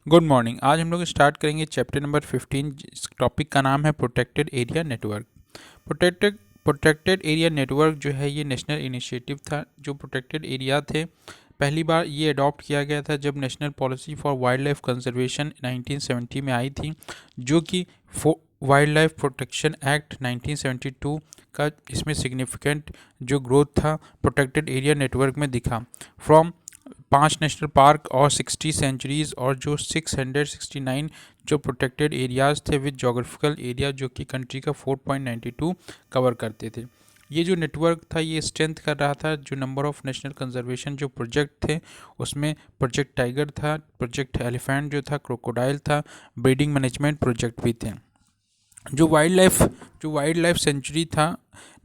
Good morning. आज हम लोग स्टार्ट करेंगे चैप्टर नंबर 15। इस टॉपिक का नाम है protected area network. Protected area network जो है ये नेशनल इनिशिएटिव था। जो प्रोटेक्टेड एरिया थे पहली बार ये अडॉप्ट किया गया था जब national policy for wild life conservation 1970 में आई थी, जो कि वाइल्ड लाइफ प्रोटेक्शन एक्ट 1972 का इसमें सिग्निफिकेंट जो ग्रोथ था प्रोटेक्टेड एरिया नेटवर्क में दिखा। फ्रॉम 5 नेशनल पार्क और 60 सेंचुरीज और जो 669 जो प्रोटेक्टेड एरियाज़ थे विद जोग्राफिकल एरिया जो कि कंट्री का 4.92 कवर करते थे। ये जो नेटवर्क था ये स्ट्रेंथ कर रहा था जो नंबर ऑफ नेशनल कंजर्वेशन जो प्रोजेक्ट थे उसमें प्रोजेक्ट टाइगर था, प्रोजेक्ट एलिफेंट जो था, क्रोकोडाइल था, ब्रीडिंग मैनेजमेंट प्रोजेक्ट भी थे। जो वाइल्ड लाइफ सेंचुरी था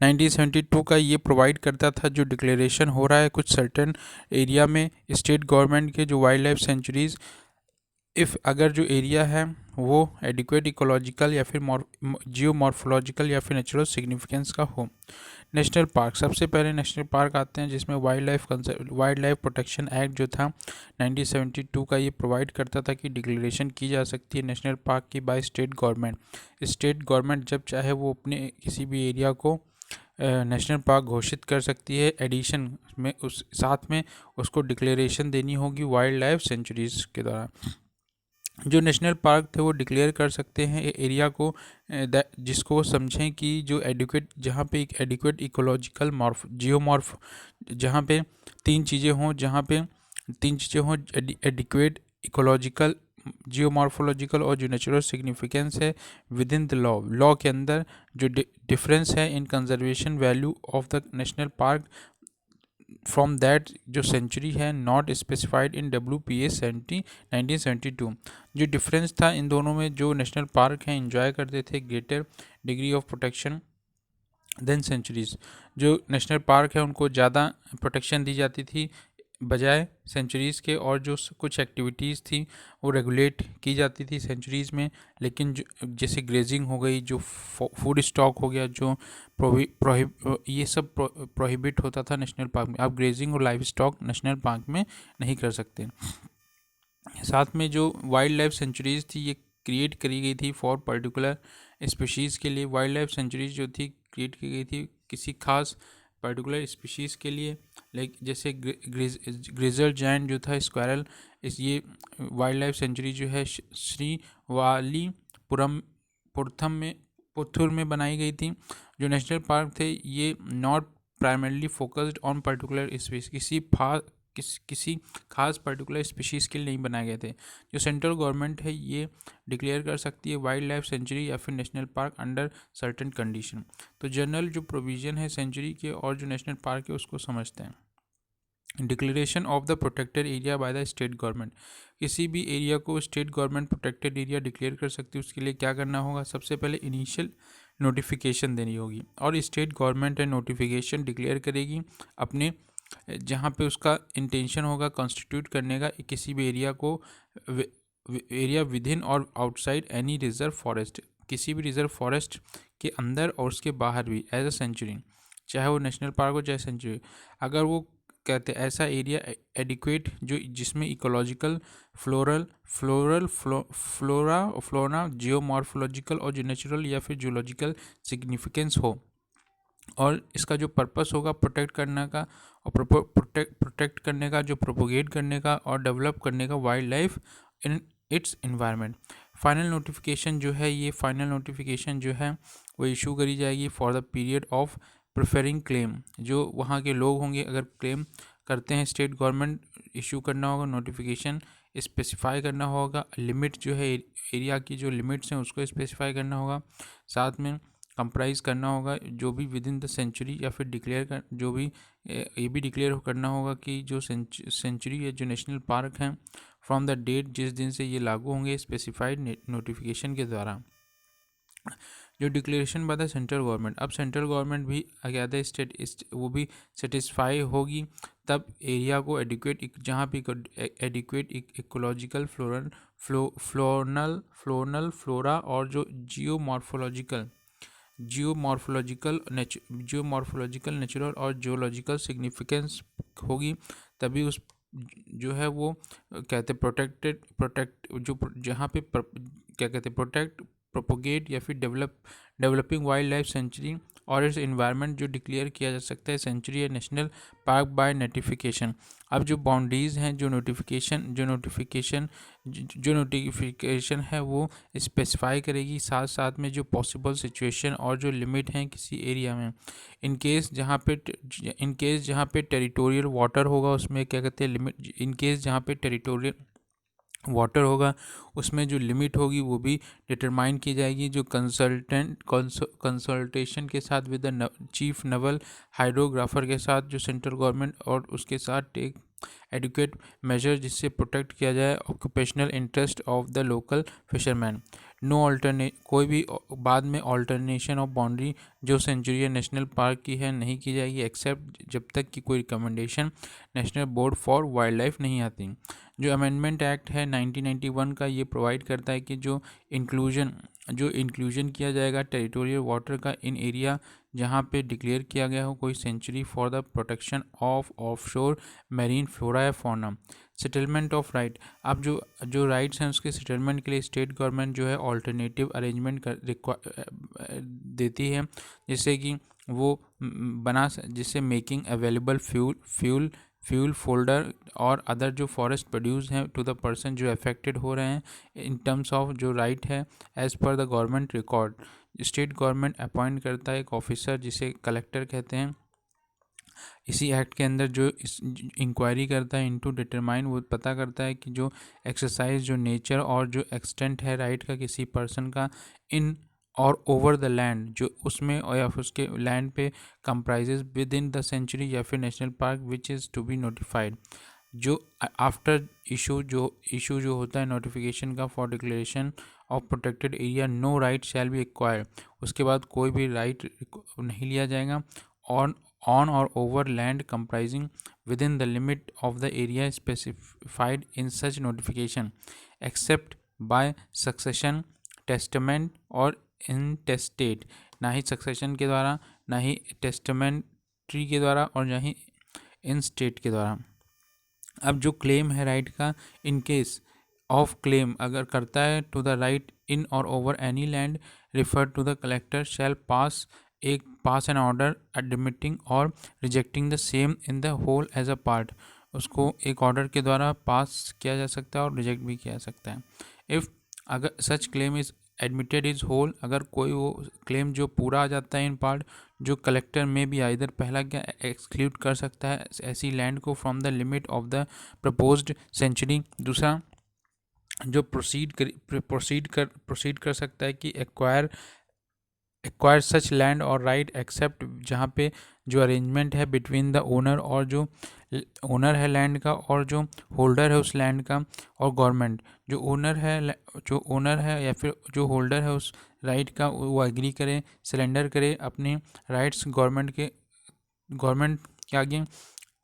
1972 का ये प्रोवाइड करता था। जो डिक्लेरेशन हो रहा है कुछ सर्टेन एरिया में स्टेट गवर्नमेंट के जो वाइल्ड लाइफ सेंचुरीज़ इफ़ अगर जो एरिया है वो एडिक्वेट इकोलॉजिकल या फिर जियो मॉर्फोलॉजिकल या फिर नेचुरल सिग्निफिकेंस का हो। नेशनल पार्क, सबसे पहले नेशनल पार्क आते हैं जिसमें वाइल्ड लाइफ प्रोटेक्शन एक्ट जो था 1972 का ये प्रोवाइड करता था कि डिक्लेरेशन की जा सकती है नेशनल पार्क की by state government. State government जब चाहे वो अपने किसी भी एरिया को नेशनल पार्क घोषित कर सकती है। एडिशन में उस साथ में उसको डिक्लेरेशन देनी होगी वाइल्ड लाइफ सेंचुरीज़ के द्वारा। जो नेशनल पार्क थे वो डिक्लेयर कर सकते हैं एरिया को जिसको वो समझें कि जो एडिक्वेट जहाँ पे एक एडिक्वेट इकोलॉजिकल जियोमॉर्फ जहाँ पे तीन चीज़ें हों एडिक्वेट इकोलॉजिकल जियोमॉर्फोलॉजिकल और जो नेचुरल सिग्निफिकेंस है विद इन द लॉ के अंदर जो डिफरेंस है इन conservation value of the national park from that जो सेंचुरी है नॉट स्पेसिफाइड इन WPA 1972। जो डिफरेंस था इन दोनों में, जो नेशनल पार्क हैं इंजॉय करते थे greater degree of protection than sanctuaries. जो नेशनल पार्क है उनको ज़्यादा प्रोटेक्शन दी जाती थी बजाय सेंचुरीज़ के, और जो कुछ एक्टिविटीज़ थी वो रेगुलेट की जाती थी सेंचुरीज़ में। लेकिन जैसे ग्रेजिंग हो गई, जो फूड स्टॉक हो गया, जो ये सब प्रोहिबिट होता था नेशनल पार्क में। आप ग्रेजिंग और लाइव स्टॉक नेशनल पार्क में नहीं कर सकते। साथ में जो वाइल्ड लाइफ सेंचुरीज़ थी ये क्रिएट करी गई थी फॉर पर्टिकुलर स्पीशीज़ के लिए। वाइल्ड लाइफ सेंचुरीज जो थी क्रिएट की गई थी किसी खास पर्टिकुलर स्पीशीज़ के लिए। लाइक जैसे ग्रिजल जायंट जो था स्क्वायरल, ये वाइल्ड लाइफ सेंचुरी जो है श्रीवालीपुरम पुथुर में बनाई गई थी। जो नेशनल पार्क थे ये not primarily focused on particular species, किसी खास पर्टिकुलर स्पीशीज़ के लिए नहीं बनाए गए थे। जो सेंट्रल गवर्नमेंट है ये डिक्लेयर कर सकती है वाइल्ड लाइफ सेंचुरी या फिर national park under certain condition. तो जनरल जो प्रोविज़न है सेंचुरी के और जो नेशनल पार्क है उसको समझते हैं। Declaration of the protected area bye the state government, किसी भी एरिया को state government protected area declare कर सकती है। उसके लिए क्या करना होगा, सबसे पहले इनिशियल नोटिफिकेशन देनी होगी और स्टेट गवर्नमेंट है नोटिफिकेशन डिक्लेयर करेगी अपने जहाँ पे उसका इंटेंशन होगा कॉन्स्टिट्यूट करने का किसी भी एरिया को, एरिया विद इन और आउटसाइड एनी रिजर्व फॉरेस्ट, किसी भी रिजर्व फॉरेस्ट के अंदर और उसके बाहर भी एज अ सेंचुरी, चाहे वो नेशनल पार्क हो चाहे सेंचुरी। अगर वो कहते हैं ऐसा एरिया एडिक्वेट जो जिसमें इकोलॉजिकल फ्लोरा जियोमॉर्फोलॉजिकल और जो नेचुरल या फिर जूलॉजिकल सिग्निफिकेंस हो, और इसका जो पर्पस होगा प्रोटेक्ट करने का और प्रोटेक्ट करने का, जो प्रोपोगेट करने का और डेवलप करने का wild life in its environment. Final notification जो है ये फाइनल नोटिफिकेशन जो है वो इशू करी जाएगी for the period of preferring claim. जो वहाँ के लोग होंगे अगर क्लेम करते हैं स्टेट गवर्नमेंट इशू करना होगा नोटिफिकेशन, स्पेसिफाई करना होगा लिमिट जो है एरिया की जो लिमिट्स हैं उसको स्पेसिफाई करना होगा। साथ में कंप्राइज करना होगा जो भी विद इन द सेंचुरी या फिर डिक्लेयर कर जो भी ये भी डिक्लेयर करना होगा कि जो सेंचुरी है जो नेशनल पार्क हैं फ्रॉम द डेट जिस दिन से ये लागू होंगे स्पेसिफाइड नोटिफिकेशन के द्वारा। जो declaration by the central government, अब सेंट्रल गवर्नमेंट भी अगेदर स्टेट वो भी सेटिस्फाई होगी तब एरिया को एडिक्वेट जहाँ पे एडिक्वेट इकोलॉजिकल फ्लोरा और जो जियोमॉर्फोलॉजिकल नेचुरल और जियोलॉजिकल सिग्निफिकेंस होगी तभी उस जो है वो कहते हैं प्रोटेक्ट जो जहाँ पे क्या कहते हैं प्रोटेक्ट, प्रोपोगेट या फिर डेवलपिंग वाइल्ड लाइफ सेंचुरी और इस इन्वायरमेंट जो डिक्लेयर किया जा सकता है सेंचुरी या नेशनल पार्क बाय नोटिफिकेशन। अब जो बाउंड्रीज़ हैं, जो नोटिफिकेशन है वो स्पेसिफाई करेगी, साथ साथ में जो पॉसिबल सिचुएशन और जो लिमिट हैं किसी एरिया में। इन केस जहाँ पे टेरिटोरियल वाटर होगा उसमें क्या कहते हैं लिमिट, इन केस जहाँ पे टेरिटोरियल वाटर होगा उसमें जो लिमिट होगी वो भी डिटरमाइन की जाएगी, जो कंसल्टेशन के साथ with the chief naval hydrographer के साथ, जो सेंट्रल गवर्नमेंट और उसके साथ टेक एडुकेट मेजर जिससे प्रोटेक्ट किया जाए occupational interest of the local fisherman. No अल्टरने कोई भी बाद में ऑल्टरनेशन ऑफ बाउंड्री जो सेंचुरी या नेशनल पार्क की है नहीं की जाएगी, एक्सेप्ट जब तक कि कोई recommendation national board for wild life नहीं आती। जो अमेंडमेंट एक्ट है 1991 का, ये प्रोवाइड करता है कि जो इंक्लूजन किया जाएगा टेरिटोरियल वाटर का इन एरिया जहाँ पे डिक्लेयर किया गया हो कोई sanctuary for the protection of offshore marine flora या फौना। Settlement of right. अब जो राइट्स हैं उसके सेटलमेंट के लिए स्टेट गवर्नमेंट जो है ऑल्टरनेटिव अरेंजमेंट देती है, जिससे कि वो जिससे मेकिंग अवेलेबल फ्यूल फोल्डर और अदर जो फॉरेस्ट प्रोड्यूस हैं टू द पर्सन जो अफेक्टेड हो रहे हैं इन टर्म्स ऑफ जो राइट है as per the government record. State government appoint करता है एक ऑफिसर जिसे कलेक्टर कहते हैं। इसी एक्ट के अंदर जो इस इंक्वायरी करता है इनटू डिटरमाइन, वो पता करता है कि जो एक्सरसाइज जो नेचर और जो एक्सटेंट है राइट का किसी पर्सन का इन और ओवर द लैंड जो उसमें और या फिर उसके लैंड पे comprises within the sanctuary या फिर national park which is to be notified. जो आफ्टर इशू जो होता है नोटिफिकेशन का for declaration of protected area no right shall be acquired, उसके बाद कोई भी राइट नहीं लिया जाएगा on or over land comprising within the limit of the area specified in such notification, except by succession, testament और intestate। ना ही succession के द्वारा, ना ही टेस्टमेंट्री के द्वारा और ना ही इंस्टेट के द्वारा। अब जो क्लेम है राइट का, इन केस ऑफ क्लेम अगर करता है टू द राइट इन और over any land refer to the collector shall pass an order admitting और rejecting the same in the whole as a part. उसको एक order के द्वारा पास किया जा सकता है और रिजेक्ट भी किया जा सकता है। इफ़ अगर such claim is admitted is whole, अगर कोई वो क्लेम जो पूरा आ जाता है इन पार्ट, जो कलेक्टर में भी आइदर पहला क्या एक्सक्लूड कर सकता है ऐसी लैंड को from the limit of the proposed sanctuary. दूसरा जो प्रोसीड कर सकता है कि एक्वायर सच लैंड और राइट एक्सेप्ट जहाँ पे जो अरेंजमेंट है बिटवीन द ओनर और जो ओनर है लैंड का और जो होल्डर है उस लैंड का और गवर्नमेंट। जो ओनर है या फिर जो होल्डर है उस राइट का वो एग्री करे, सरेंडर करे अपने राइट्स गवर्नमेंट के आगे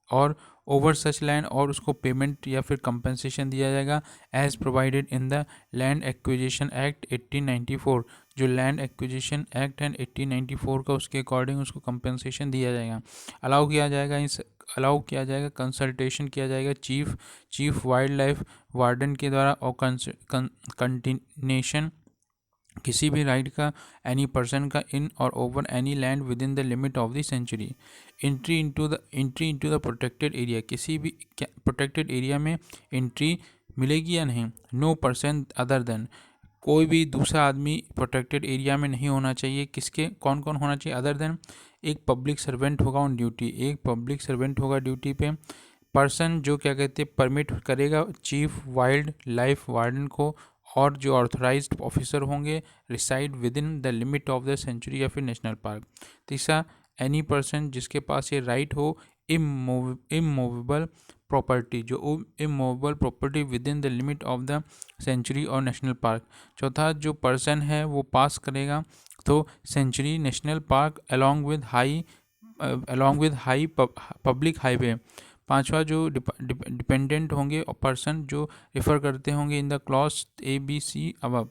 और ओवर सच लैंड और उसको पेमेंट या फिर कंपनसेशन दिया जाएगा as provided in the land acquisition act 1894। जो लैंड एक्विजिशन एक्ट है 1894 का, उसके अकॉर्डिंग उसको कंपनसेशन दिया जाएगा। अलाउ किया जाएगा कंसल्टेशन किया जाएगा चीफ वाइल्ड लाइफ वार्डन के द्वारा और कंटिन्यूशन किसी भी राइट का एनी पर्सन का इन और over any land within the limit of the sanctuary. Entry into the protected area, किसी भी प्रोटेक्टेड एरिया में एंट्री मिलेगी या नहीं। नो पर्सन अदर देन, कोई भी दूसरा आदमी प्रोटेक्टेड एरिया में नहीं होना चाहिए। किसके कौन कौन होना चाहिए अदर देन, एक पब्लिक सर्वेंट होगा ऑन ड्यूटी, एक पब्लिक सर्वेंट होगा ड्यूटी पे। पर्सन जो क्या कहते हैं परमिट करेगा चीफ वाइल्ड लाइफ वार्डन को और जो ऑथराइज्ड ऑफिसर होंगे reside within the limit of the sanctuary या फिर नेशनल पार्क। तीसरा एनी पर्सन जिसके पास ये राइट हो इमूवेबल प्रॉपर्टी, जो immovable property within the limit of the sanctuary और नेशनल पार्क। चौथा जो पर्सन है वो पास करेगा तो sanctuary national park along with high public highway. पांचवा जो डिपेंडेंट होंगे और पर्सन जो रेफर करते होंगे in the clause ABC above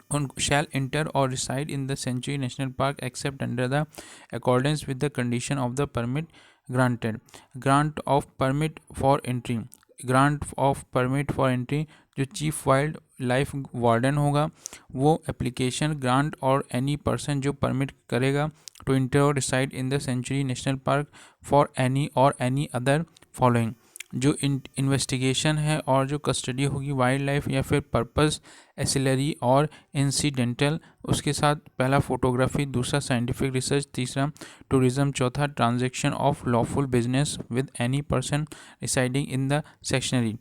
on shall enter or reside in the Century National Park except under the accordance with the condition of the permit granted. Grant of permit for entry, grant of permit for entry जो chief wildlife warden होगा वो application grant और any person जो permit करेगा to enter और reside in the sanctuary national park for any other following. जो investigation है और जो कस्टडी होगी वाइल्ड लाइफ या फिर पर्पस एसिलरी और इंसिडेंटल, उसके साथ पहला फोटोग्राफी, दूसरा साइंटिफिक रिसर्च, तीसरा टूरिज्म, चौथा transaction of lawful business with any person residing in the सेक्शनरी।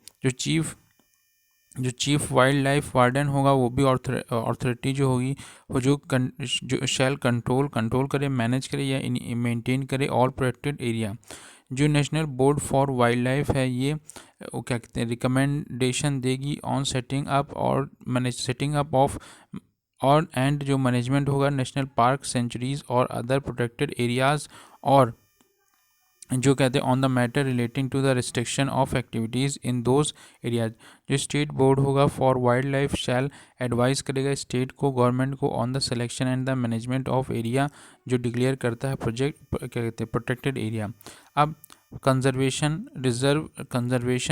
जो चीफ वाइल्ड लाइफ वार्डन होगा वो भी अथॉरिटी जो होगी वो जो शैल कंट्रोल करे, मैनेज करे या मेंटेन करे ऑल प्रोटेक्टेड एरिया। जो national board for wildlife है ये वो क्या कहते हैं रिकमेंडेशन देगी ऑन सेटिंग अप ऑफ और एंड जो मैनेजमेंट होगा नेशनल पार्क, सेंचुरीज और अदर प्रोटेक्टेड एरियाज, और जो कहते हैं on the matter relating to the restriction of activities in those areas. जो स्टेट बोर्ड होगा for wildlife shall advise करेगा स्टेट को, गवर्नमेंट को on the selection and the management of area जो डिक्लेयर करता है क्या कहते हैं प्रोटेक्टेड एरिया। अब conservation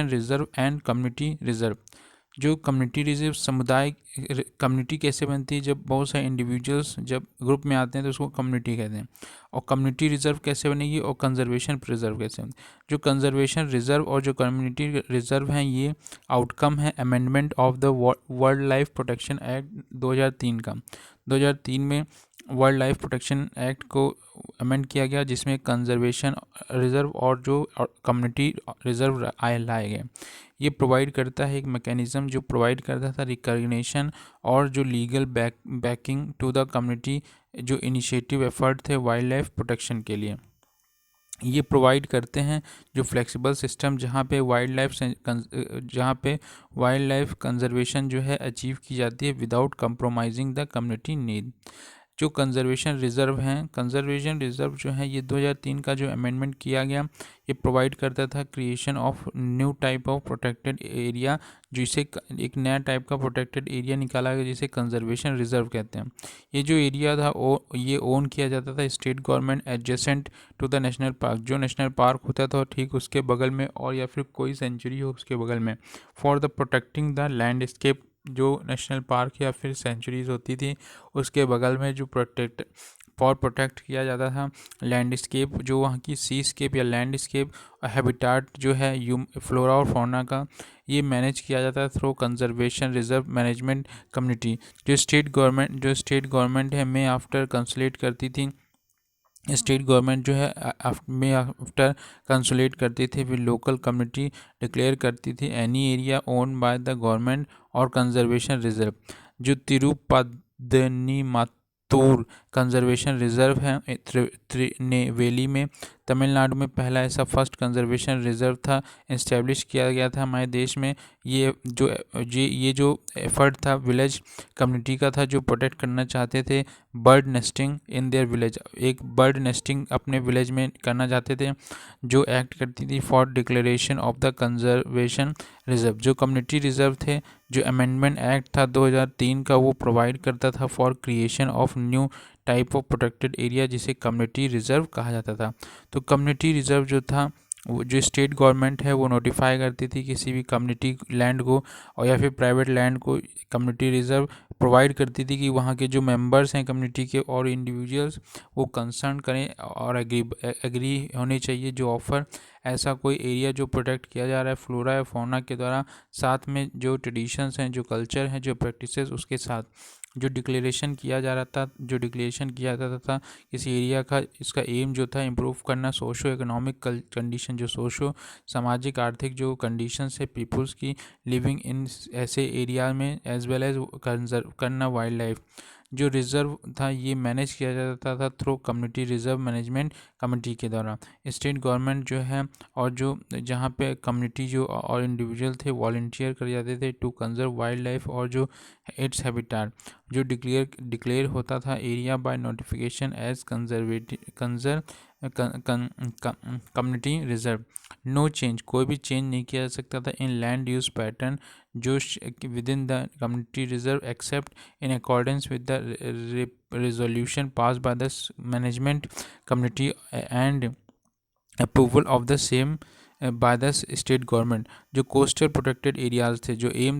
reserve and community reserve. जो कम्युनिटी रिजर्व समुदाय कम्युनिटी कैसे बनती है, जब बहुत सारे इंडिविजुअल्स जब ग्रुप में आते हैं तो उसको कम्युनिटी कहते हैं। और कम्युनिटी रिजर्व कैसे बनेगी और कंजर्वेशन रिजर्व कैसे बनेगी। जो कंजर्वेशन रिजर्व और जो कम्युनिटी रिजर्व हैं ये आउटकम है amendment of the world life protection act 2003 का। 2003 में वर्ल्ड लाइफ प्रोटेक्शन एक्ट को अमेंड किया गया जिसमें कंजर्वेशन रिजर्व और जो कम्युनिटी रिजर्व लाए गए। ये प्रोवाइड करता है एक मैकेनिज़्म जो प्रोवाइड करता था रिकॉग्निशन और जो legal backing to the community जो इनिशिएटिव एफर्ट थे वाइल्ड लाइफ प्रोटेक्शन के लिए। ये प्रोवाइड करते हैं जो फ्लेक्सिबल सिस्टम जहाँ पे वाइल्ड लाइफ कंजर्वेशन जो है अचीव की जाती है without compromising the community need. जो कंजर्वेशन रिजर्व जो है ये 2003 का जो अमेंडमेंट किया गया ये प्रोवाइड करता था creation of new type of protected area, जिसे एक नया टाइप का प्रोटेक्टेड एरिया निकाला गया जिसे कंजर्वेशन रिजर्व कहते हैं। ये जो एरिया था ये ओन किया जाता था state government adjacent to the national park. जो नेशनल पार्क होता था ठीक उसके बगल में और या फिर कोई सेंचुरी हो उसके बगल में, for the protecting the landscape. जो नेशनल पार्क या फिर सेंचुरीज होती थी उसके बगल में जो प्रोटेक्ट किया जाता था लैंडस्केप, जो वहाँ की सीस्केप या लैंडस्केप हैबिटाट जो है फ्लोरा और फौना का, ये मैनेज किया जाता है through conservation reserve management community. जो स्टेट गवर्नमेंट है में आफ्टर कंसुलेट करती थी, स्टेट गवर्नमेंट जो है आफ्टर कंसुलेट करती थी फिर लोकल कम्युनिटी डिक्लेयर करती थी any area own by the government और कंजर्वेशन रिजर्व। जो तिरुपदनीमात्तूर कंजर्वेशन रिजर्व है त्रिनेवेली में तमिलनाडु में पहला ऐसा फर्स्ट कंजर्वेशन रिजर्व था इस्टेब्लिश किया गया था हमारे देश में। ये जो एफर्ट था विलेज कम्युनिटी का था जो प्रोटेक्ट करना चाहते थे bird nesting in their village, एक बर्ड नेस्टिंग अपने विलेज में करना चाहते थे, जो एक्ट करती थी for declaration of the conservation reserve. जो कम्युनिटी रिजर्व थे जो अमेंडमेंट एक्ट था 2003 का वो प्रोवाइड करता था for creation of new type of protected area जिसे कम्युनिटी रिजर्व कहा जाता था। तो कम्युनिटी रिजर्व जो था वो जो स्टेट गवर्नमेंट है वो नोटिफाई करती थी किसी भी कम्युनिटी लैंड को और या फिर प्राइवेट लैंड को कम्युनिटी रिजर्व प्रोवाइड करती थी कि वहाँ के जो मेंबर्स हैं कम्युनिटी के और इंडिविजुअल्स वो कंसर्न करें और एग्री होने चाहिए जो ऑफर ऐसा कोई एरिया जो प्रोटेक्ट किया जा रहा है फ्लोरा या फौना के द्वारा, साथ में जो ट्रेडिशंस हैं जो कल्चर हैं जो प्रैक्टिसेस उसके साथ जो डिक्लेरेशन किया जाता था किसी एरिया का, इसका एम जो था इम्प्रूव करना सोशो इकोनॉमिक कंडीशन, जो सोशो सामाजिक आर्थिक जो कंडीशंस है पीपल्स की लिविंग इन ऐसे एरिया में एज वेल एज कंजर्व करना वाइल्ड लाइफ। जो रिज़र्व था ये मैनेज किया जाता था through community reserve management committee के द्वारा। स्टेट गवर्नमेंट जो है और जो जहाँ पे कम्युनिटी जो और इंडिविजुअल थे वॉल्टियर कर जाते थे टू कंजर्व वाइल्ड लाइफ और जो इट्स हैबिटाट, जो डिक्लेयर होता था area by notification as community reserve. No change, कोई भी चेंज नहीं किया जा सकता था इन लैंड यूज पैटर्न जो within the community reserve except in accordance with the resolution pass by the management community and approval of the same by the state government. जो coastal protected areas थे, जो aim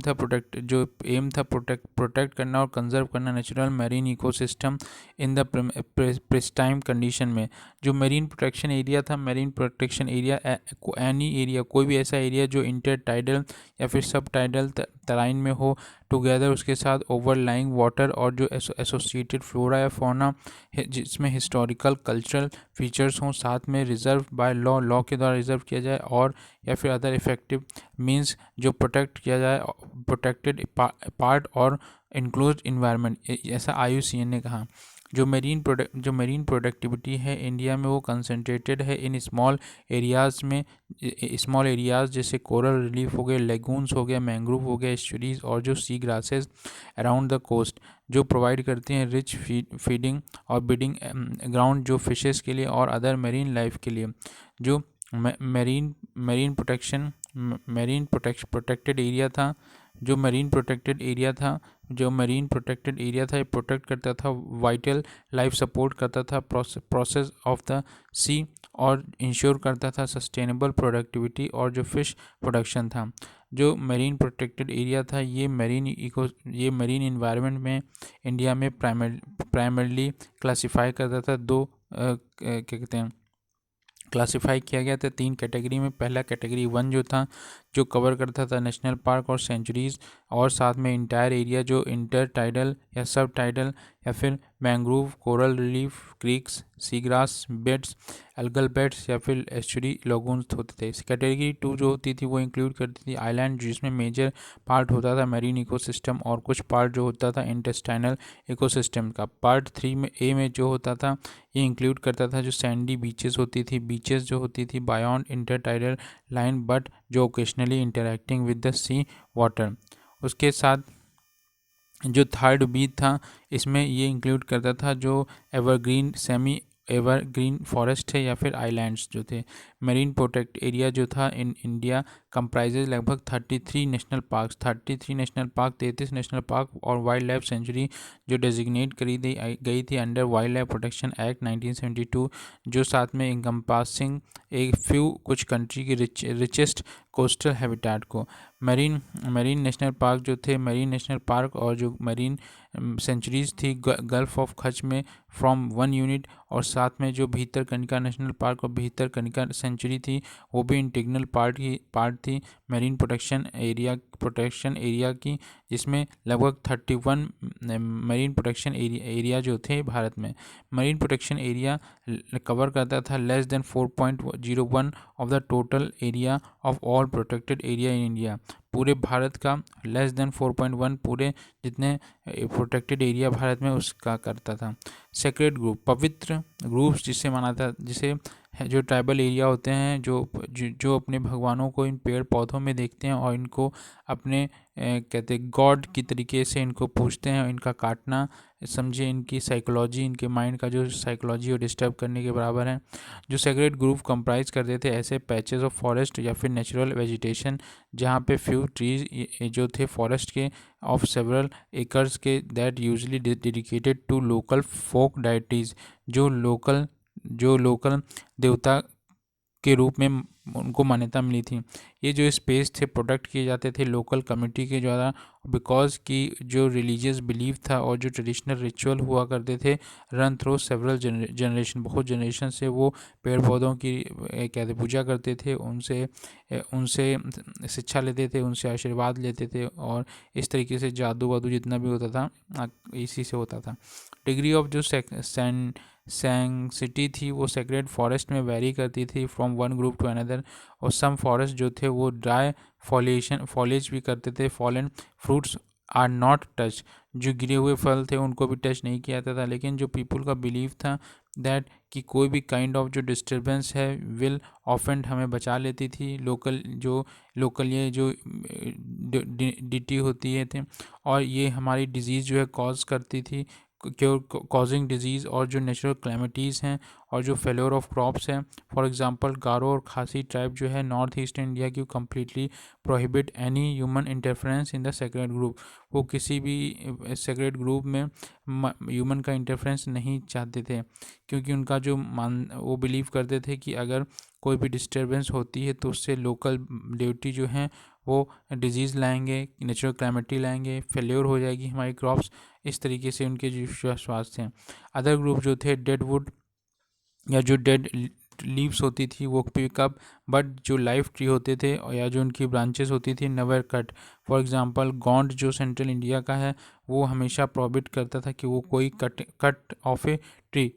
था protect करना और conserve करना natural marine ecosystem in the pristine condition में। जो marine protection area था, marine protection area any area, कोई भी ऐसा एरिया जो इंटर टाइडल या फिर सब टाइडल तराइन में हो, टुगेदर उसके साथ ओवरलाइंग वाटर और जो एसोसिएटेड फ्लोरा या फौना जिसमें हिस्टोरिकल कल्चरल फीचर्स हों, साथ में रिजर्व बाय लॉ के द्वारा रिजर्व किया जाए, और या फिर अदर इफेक्टिव मींस जो प्रोटेक्ट किया जाए, प्रोटेक्टेड पार्ट और इंक्लोज्ड इन्वायरमेंट, ऐसा IUCN ने कहा। जो मेरीन प्रोडक्टिविटी है इंडिया में वो कंसंट्रेटेड है इन स्मॉल एरियाज़ में। स्मॉल एरियाज़ जैसे कोरल रिलीफ हो गए, लेगून्स हो गया, मैंग्रोव हो गया, एस्चुरीज और जो सी ग्रासेस अराउंड द कोस्ट, जो प्रोवाइड करती हैं रिच फीडिंग और ब्रीडिंग ग्राउंड जो फिशेस के लिए और अदर मेरीन लाइफ के लिए। जो मेरीन प्रोटेक्टेड एरिया था, जो मेरीन प्रोटेक्टेड एरिया था, ये प्रोटेक्ट करता था वाइटल लाइफ, सपोर्ट करता था प्रोसेस ऑफ द सी और इंश्योर करता था सस्टेनेबल प्रोडक्टिविटी और जो फिश प्रोडक्शन था। जो मेरीन प्रोटेक्टेड एरिया था ये मेरीन इन्वायरमेंट में इंडिया में प्राइमरली क्लासिफाई करता था। क्या कहते हैं, क्लासिफाई किया गया था 3 कैटेगरी में। पहला कैटेगरी 1 जो था, जो कवर करता था नेशनल पार्क और सेंचुरीज़ और साथ में इंटायर एरिया जो इंटर टाइडल या सब टाइडल या फिर mangrove, coral relief, creeks, seagrass beds, algal beds या फिर एस्चुरी लगून्स होते थे। कैटेगरी 2 जो होती थी वो इंक्लूड करती थी आइलैंड, जिसमें मेजर पार्ट होता था मैरीन इकोसिस्टम और कुछ पार्ट जो होता था इंटेस्टाइनल इकोसिस्टम का। पार्ट 3 में ए में जो होता था ये इंक्लूड करता था जो सैंडी बीचेस होती थी, बीचेस जो होती थी बायॉन्ड इंटरटाइडल लाइन बट जो occasionally interacting with the sea water. उसके साथ जो थर्ड बी था इसमें ये इंक्लूड करता था जो सेमी एवरग्रीन फॉरेस्ट है या फिर आइलैंड्स जो थे। मेरीन प्रोटेक्ट एरिया जो था इन इंडिया कंप्राइजेज लगभग 33 नेशनल पार्क्स, 33 नेशनल पार्क और वाइल्ड लाइफ सेंचुरी जो डेजिग्नेट करी गई थी under wildlife protection act 1972, जो साथ में इनकम्पासिंग एक फ्यू कुछ कंट्री की रिचेस्ट कोस्टल हैबिटेट को। मरीन नेशनल पार्क जो थे, मरीन नेशनल पार्क और जो मरीन सेंचुरीज थी गल्फ ऑफ कच्छ में फ्रॉम 1 यूनिट, और साथ में जो भितरकनिका नेशनल पार्क और भितरकनिका सेंचुरी थी वो भी इंटीग्रल पार्ट थी मरीन प्रोटेक्शन एरिया की, जिसमें लगभग 31 मरीन प्रोटेक्शन एरिया जो थे भारत में। मरीन प्रोटेक्शन एरिया कवर करता था less than 4.01 of the total area of all protected area in India. पूरे भारत का लेस देन 4.1 पूरे जितने प्रोटेक्टेड एरिया भारत में उसका करता था। सेक्रेड ग्रुप, पवित्र ग्रुप्स जिसे माना था, जिसे जो ट्राइबल एरिया होते हैं जो अपने भगवानों को इन पेड़ पौधों में देखते हैं और इनको अपने कहते हैं गॉड की तरीके से इनको पूजते हैं। इनका काटना समझे इनकी साइकोलॉजी, इनके माइंड का जो साइकोलॉजी वो डिस्टर्ब करने के बराबर है। जो सेक्रेड ग्रुप कंप्राइज करते थे ऐसे पैचेस ऑफ फॉरेस्ट या फिर नेचुरल वेजिटेशन जहाँ पे फ्यू ट्रीज जो थे फॉरेस्ट के ऑफ सेवरल एकर्स के that usually dedicated to local folk deities, जो लोकल देवता के रूप में उनको मान्यता मिली थी। ये जो स्पेस थे प्रोटेक्ट किए जाते थे लोकल कम्युनिटी के द्वारा, बिकॉज की जो रिलीजियस बिलीफ था और जो ट्रेडिशनल रिचुअल हुआ करते थे रन थ्रू सेवरल जनरेशन, बहुत जनरेशन से वो पेड़ पौधों की कहते पूजा करते थे, उनसे शिक्षा लेते थे, उनसे आशीर्वाद लेते थे, और इस तरीके से जादू वादू जितना भी होता था इसी से होता था। डिग्री ऑफ जो सैंक्टिटी थी वो सेक्रेड फॉरेस्ट में वेरी करती थी from one group to another, और सम फॉरेस्ट जो थे वो ड्राई फॉलेज भी करते थे। Fallen fruits are not touch, जो गिरे हुए फल थे उनको भी टच नहीं किया जाता था। लेकिन जो पीपल का बिलीव था दैट कि कोई भी काइंड ऑफ जो डिस्टर्बेंस है विल ऑफेंड हमें बचा लेती थी लोकल ये जो डिटी होती है थे, और ये हमारी डिजीज़ जो है कॉज करती थी कॉजिंग डिजीज़ और जो नेचुरल क्लैमिटीज़ हैं और जो फेल्योर ऑफ क्रॉप्स हैं। फॉर एग्जांपल गारो और खासी ट्राइब जो है नॉर्थ ईस्ट इंडिया की completely prohibit any human interference in the sacred group. वो किसी भी सेक्रेड ग्रुप में ह्यूमन का इंटरफेरेंस नहीं चाहते थे, क्योंकि उनका जो वो बिलीव करते थे कि अगर कोई भी डिस्टर्बेंस होती है तो उससे लोकल डिविटी जो हैं वो डिजीज़ लाएंगे, नेचुरल क्लैमिटी लाएंगे, फेल्योर हो जाएगी हमारी क्रॉप्स। इस तरीके से उनके जो विश्वास थे। अदर ग्रुप जो थे डेड वुड या जो डेड लीव्स होती थी वो पिकअप, बट जो लाइफ ट्री होते थे या जो उनकी ब्रांचेस होती थी never cut. For example Gond जो सेंट्रल इंडिया का है वो हमेशा प्रोहिबिट करता था कि वो कोई कट ऑफ ए ट्री,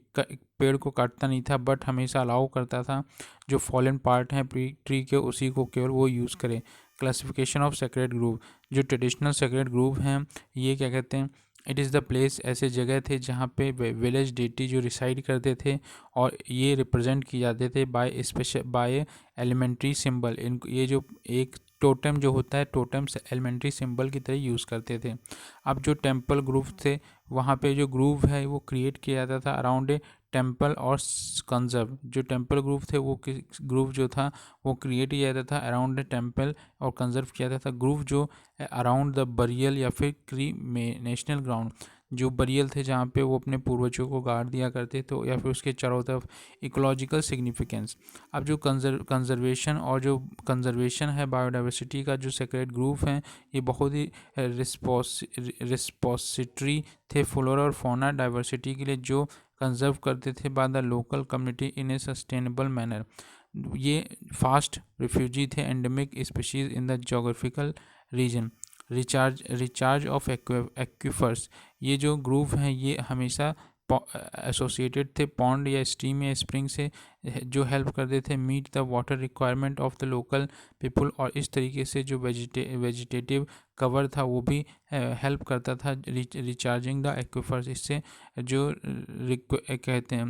पेड़ को काटता नहीं था, बट हमेशा अलाउ करता था जो फॉलन पार्ट हैं ट्री के उसी को केवल वो यूज़ करे। क्लासिफिकेशन ऑफ सेक्रेड ग्रुप, जो ट्रेडिशनल सेक्रेड ग्रुप हैं ये क्या कहते हैं, इट इज़ द प्लेस, ऐसे जगह थे जहाँ पे विलेज डेटी जो रिसाइड करते थे और ये रिप्रेजेंट किए जाते थे बाय एलिमेंट्री सिंबल। इन ये जो एक टोटम जो होता है, टोटम एलिमेंट्री सिंबल की तरह यूज़ करते थे। अब जो टेम्पल ग्रुप थे वहाँ पे जो ग्रुप है वो क्रिएट किया जाता था अराउंड ए टेम्पल और कंजर्व। जो टेम्पल ग्रुप थे वो ग्रुप जो था वो क्रिएट किया जाता था अराउंड ए टेम्पल और कंजर्व किया जाता था। ग्रुप जो अराउंड द बरियल या फिर नेशनल ग्राउंड, जो बरियल थे जहाँ पे वो अपने पूर्वजों को गाड़ दिया करते थे, या फिर उसके चारों तरफ इकोलॉजिकल सिग्निफिकेंस। अब जो कंजर्वेशन और जो कंजर्वेशन है बायोडाइवर्सिटी का, जो सेक्रेड ग्रुप हैं ये बहुत ही रिस्पोसिटरी थे फ्लोरा और फौना डाइवर्सिटी के लिए, जो कंजर्व करते थे by the local community in A sustainable manner. ये फास्ट रिफ्यूजी थे endemic species in the geographical region. Recharge of aquifers, ये जो ग्रुप हैं ये हमेशा एसोसिएटेड थे पॉन्ड या स्ट्रीम या स्प्रिंग से, जो हेल्प करते थे meet the water requirement of the local people. और इस तरीके से जो वेजिटेटिव कवर था वो भी हेल्प करता था रिचार्जिंग द एक्विफर्स। इससे जो कहते हैं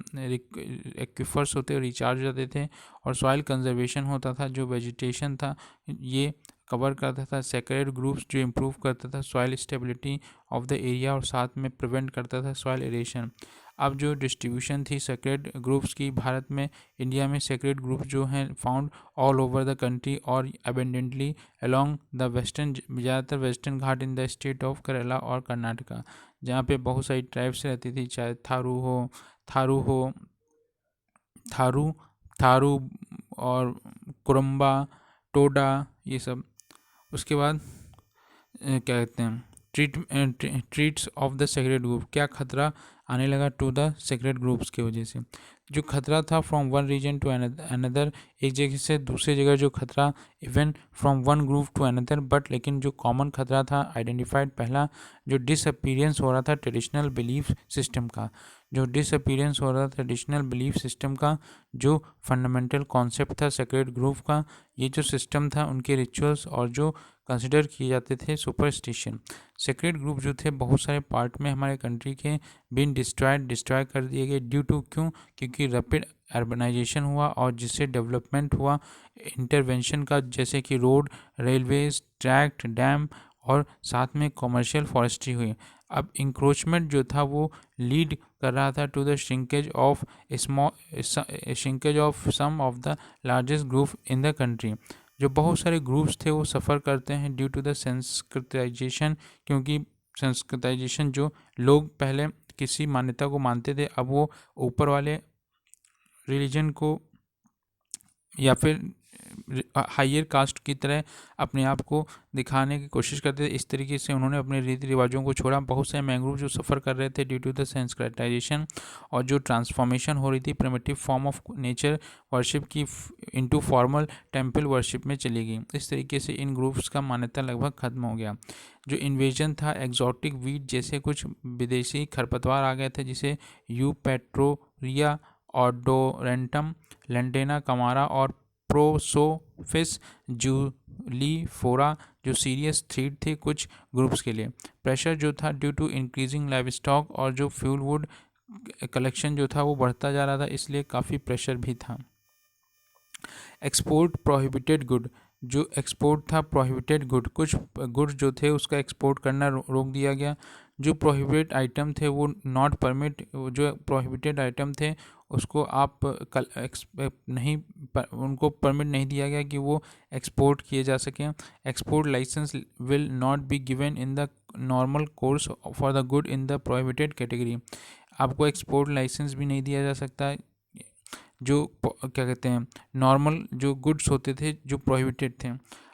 एक्विफर्स होते हैं रिचार्ज हो जाते थे और सॉइल कंजर्वेशन होता था। जो वेजिटेशन था ये कवर करता था सेक्रेड ग्रुप्स, जो इम्प्रूव करता था soil stability of the area और साथ में प्रिवेंट करता था सॉइल एरेशन। अब जो डिस्ट्रीब्यूशन थी सेक्रेड ग्रुप्स की भारत में, इंडिया में सेक्रेड ग्रुप जो हैं found all over the country और अबेंडेंटली अलोंग द वेस्टर्न, ज़्यादातर western Ghat in the state of Kerala और कर्नाटका, जहाँ पे बहुत सारी ट्राइब्स रहती थी, चाहे थारू थारू और कुरुम्बा, टोडा, ये सब। उसके बाद क्या कहते हैं treats of the sacred group, क्या खतरा आने लगा टू द सेक्रेड ग्रुप्स की वजह से। जो खतरा था from one region to another, एक जगह से दूसरी जगह जो खतरा, even from one group to another, but लेकिन जो कॉमन खतरा था आइडेंटिफाइड, पहला जो डिसअपीयरेंस हो रहा था ट्रेडिशनल बिलीफ सिस्टम का, जो डिसअपीयरेंस हो रहा था ट्रेडिशनल बिलीफ सिस्टम का, जो फंडामेंटल कॉन्सेप्ट था सेक्रेड ग्रुप का, ये जो सिस्टम था उनके रिचुअल्स और जो कंसिडर किए जाते थे सुपरस्टिशन। सेक्रेड ग्रुप जो थे बहुत सारे पार्ट में हमारे कंट्री के बीन डिस्ट्रॉय कर दिए गए ड्यू टू, क्यों, क्योंकि रैपिड अर्बनाइजेशन हुआ और जिससे डेवलपमेंट हुआ इंटरवेंशन का, जैसे कि रोड, रेलवेज, ट्रैक्ट, डैम और साथ में कमर्शियल फॉरेस्ट्री हुई। अब इंक्रोचमेंट जो था वो लीड कर रहा था to the shrinkage of some of the largest group in the country. जो बहुत सारे ग्रुप्स थे वो सफ़र करते हैं ड्यू टू द संस्कृताइजेशन, क्योंकि संस्कृताइजेशन, जो लोग पहले किसी मान्यता को मानते थे अब वो ऊपर वाले रिलीजन को या फिर हायर कास्ट की तरह अपने आप को दिखाने की कोशिश करते थे। इस तरीके से उन्होंने अपने रीति रिवाजों को छोड़ा। बहुत से मैंग्रोव जो सफ़र कर रहे थे ड्यू टू द सेंस्क्रिटाइजेशन और जो ट्रांसफॉर्मेशन हो रही थी primitive form of nature worship की इनटू फॉर्मल टेम्पल वर्शिप में चली गई। इस तरीके से इन ग्रुप्स का मान्यता लगभग खत्म हो गया। जो इन्वेजन था एग्जॉटिक वीट जैसे कुछ विदेशी खरपतवार आ गए थे, जिसे यूपेट्रोरिया, ऑडोरेंटम, लेंटेना कमारा और प्रोसोफिस जूलीफोरा, जो सीरियस थ्रेट थे कुछ ग्रुप्स के लिए। प्रेशर जो था due to increasing livestock और जो फ्यूल वुड कलेक्शन जो था वो बढ़ता जा रहा था, इसलिए काफ़ी प्रेशर भी था। एक्सपोर्ट प्रोहिबिटेड गुड, जो एक्सपोर्ट था प्रोहिबिटेड गुड, कुछ गुड्स जो थे उसका एक्सपोर्ट करना रोक दिया गया। जो प्रोहिबिटेड आइटम थे वो नॉट परमिट, जो प्रोहिबिटेड आइटम थे उसको आप नहीं उनको परमिट नहीं दिया गया कि वो एक्सपोर्ट किए जा सकें। Export licence will not be given in the normal course for the good in the prohibited category. आपको एक्सपोर्ट लाइसेंस भी नहीं दिया जा सकता जो क्या कहते हैं नॉर्मल जो गुड्स होते थे जो प्रोहिबिटेड थे।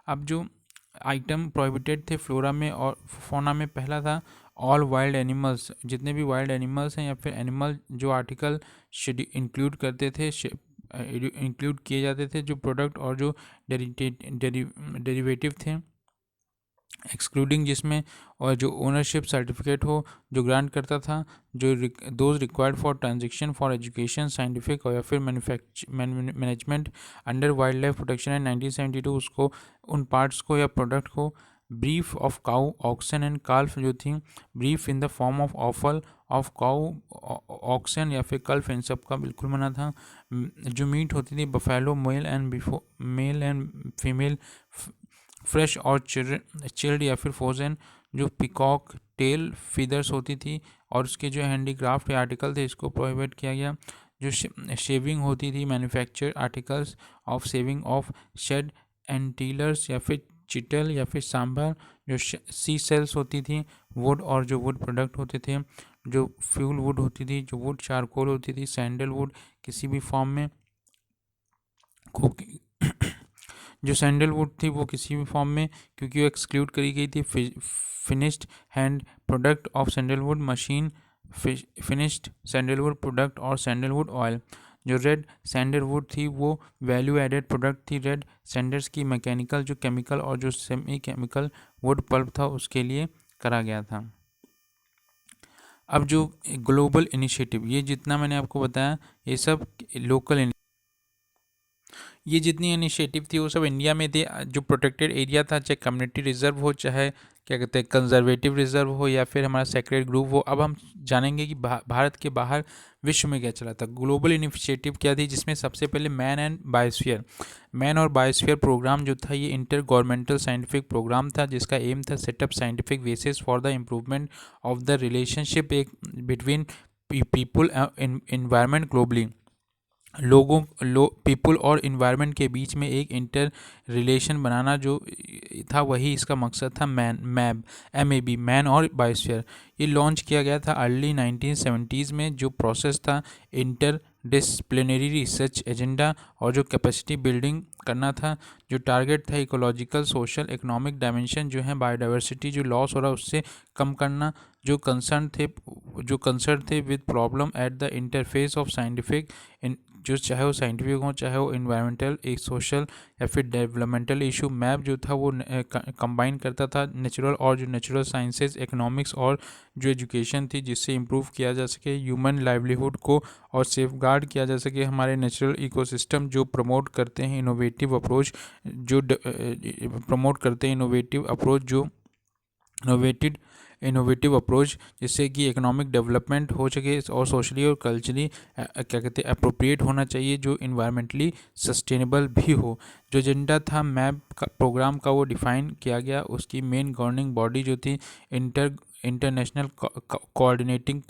अब जो आइटम प्रोहिबिटेड थे फ्लोरा में और फौना में, पहला था ऑल वाइल्ड एनिमल्स, जितने भी वाइल्ड एनिमल्स हैं या फिर एनिमल जो आर्टिकल इंक्लूड करते थे इंक्लूड किए जाते थे जो प्रोडक्ट और जो डेरिवेटिव थे एक्सक्लूडिंग, जिसमें और जो ओनरशिप सर्टिफिकेट हो जो ग्रांट करता था, जो those required for transaction for education scientific और या फिर management under wildlife protection act 1972 उसको उन पार्ट्स को या प्रोडक्ट को। ब्रीफ of cow oxen and calf जो थी, ब्रीफ in the form of offal of cow oxen या फिर कल्फ, इन सब का बिल्कुल मना था। जो मीट होती थी buffalo male and female fresh और चिल्ड या फिर फ्रोजन, जो पिकॉक टेल फीदर्स होती थी और उसके जो हैंडीक्राफ्ट आर्टिकल थे इसको प्रोहिबिट किया गया। जो शेविंग होती थी manufacture articles of shaving of shed antlers या फिर चिटल या फिर सांभर, जो सी सेल्स होती थी, वुड और जो वुड प्रोडक्ट होते थे, जो फ्यूल वुड होती थी, जो वुड चारकोल होती थी, सैंडलवुड किसी भी फॉर्म में जो सैंडलवुड थी वो किसी भी फॉर्म में क्योंकि वो एक्सक्लूड करी गई थी। Finished hand product of sandalwood machine, finished sandalwood product और सैंडलवुड ऑयल। जो रेड सैंडलवुड थी वो वैल्यू एडेड प्रोडक्ट थी रेड सैंडर्स की, मैकेनिकल जो केमिकल और जो सेमी केमिकल वुड पल्प था उसके लिए करा गया था। अब जो ग्लोबल इनिशिएटिव, ये जितना मैंने आपको बताया ये सब लोकल, ये जितनी इनिशिएटिव थी वो सब इंडिया में थी। जो प्रोटेक्टेड एरिया था चाहे कम्युनिटी रिजर्व हो चाहे क्या कहते हैं कंजर्वेटिव रिजर्व हो या फिर हमारा सेक्रेट ग्रुप हो। अब हम जानेंगे कि भारत के बाहर विश्व में क्या चला था। ग्लोबल इनिशिएटिव क्या थी जिसमें सबसे पहले मैन और बायोस्फीयर प्रोग्राम जो था ये इंटर गवर्नमेंटल साइंटिफिक प्रोग्राम था जिसका एम था setup scientific basis for the improvement of the relationship between people environment globally. People और इन्वायरमेंट के बीच में एक इंटर रिलेशन बनाना जो था वही इसका मकसद था। मैन और बायोस्फीयर ये लॉन्च किया गया था अर्ली 1970s में। जो प्रोसेस था इंटर डिसिप्लिनरी रिसर्च एजेंडा और जो कैपेसिटी बिल्डिंग करना था। जो टारगेट था इकोलॉजिकल सोशल इकोनॉमिक डायमेंशन जो है बायोडाइवर्सिटी जो लॉस हो रहा है उससे कम करना। जो कंसर्न थे with problem at the interface of scientific, जो चाहे वो साइंटिफिक हो चाहे वो इन्वायरमेंटल एक सोशल या फिर डेवलपमेंटल इशू। मैप जो था वो कंबाइन करता था नेचुरल और जो नेचुरल साइंसेज इकोनॉमिक्स और जो एजुकेशन थी जिससे इम्प्रूव किया जा सके ह्यूमन लाइवलीहुड को और सेफगार्ड किया जा सके हमारे नेचुरल इकोसिस्टम। जो प्रमोट करते हैं इनोवेटिव अप्रोच जो इनोवेटिव अप्रोच जिससे कि इकोनॉमिक डेवलपमेंट हो सके और सोशली और कल्चरली क्या कहते हैं अप्रोप्रिएट होना चाहिए जो इन्वायरमेंटली सस्टेनेबल भी हो। जो एजेंडा था मैप का प्रोग्राम का वो डिफाइन किया गया। उसकी मेन गवर्निंग बॉडी जो थी इंटरनेशनल कोऑर्डिनेटिंग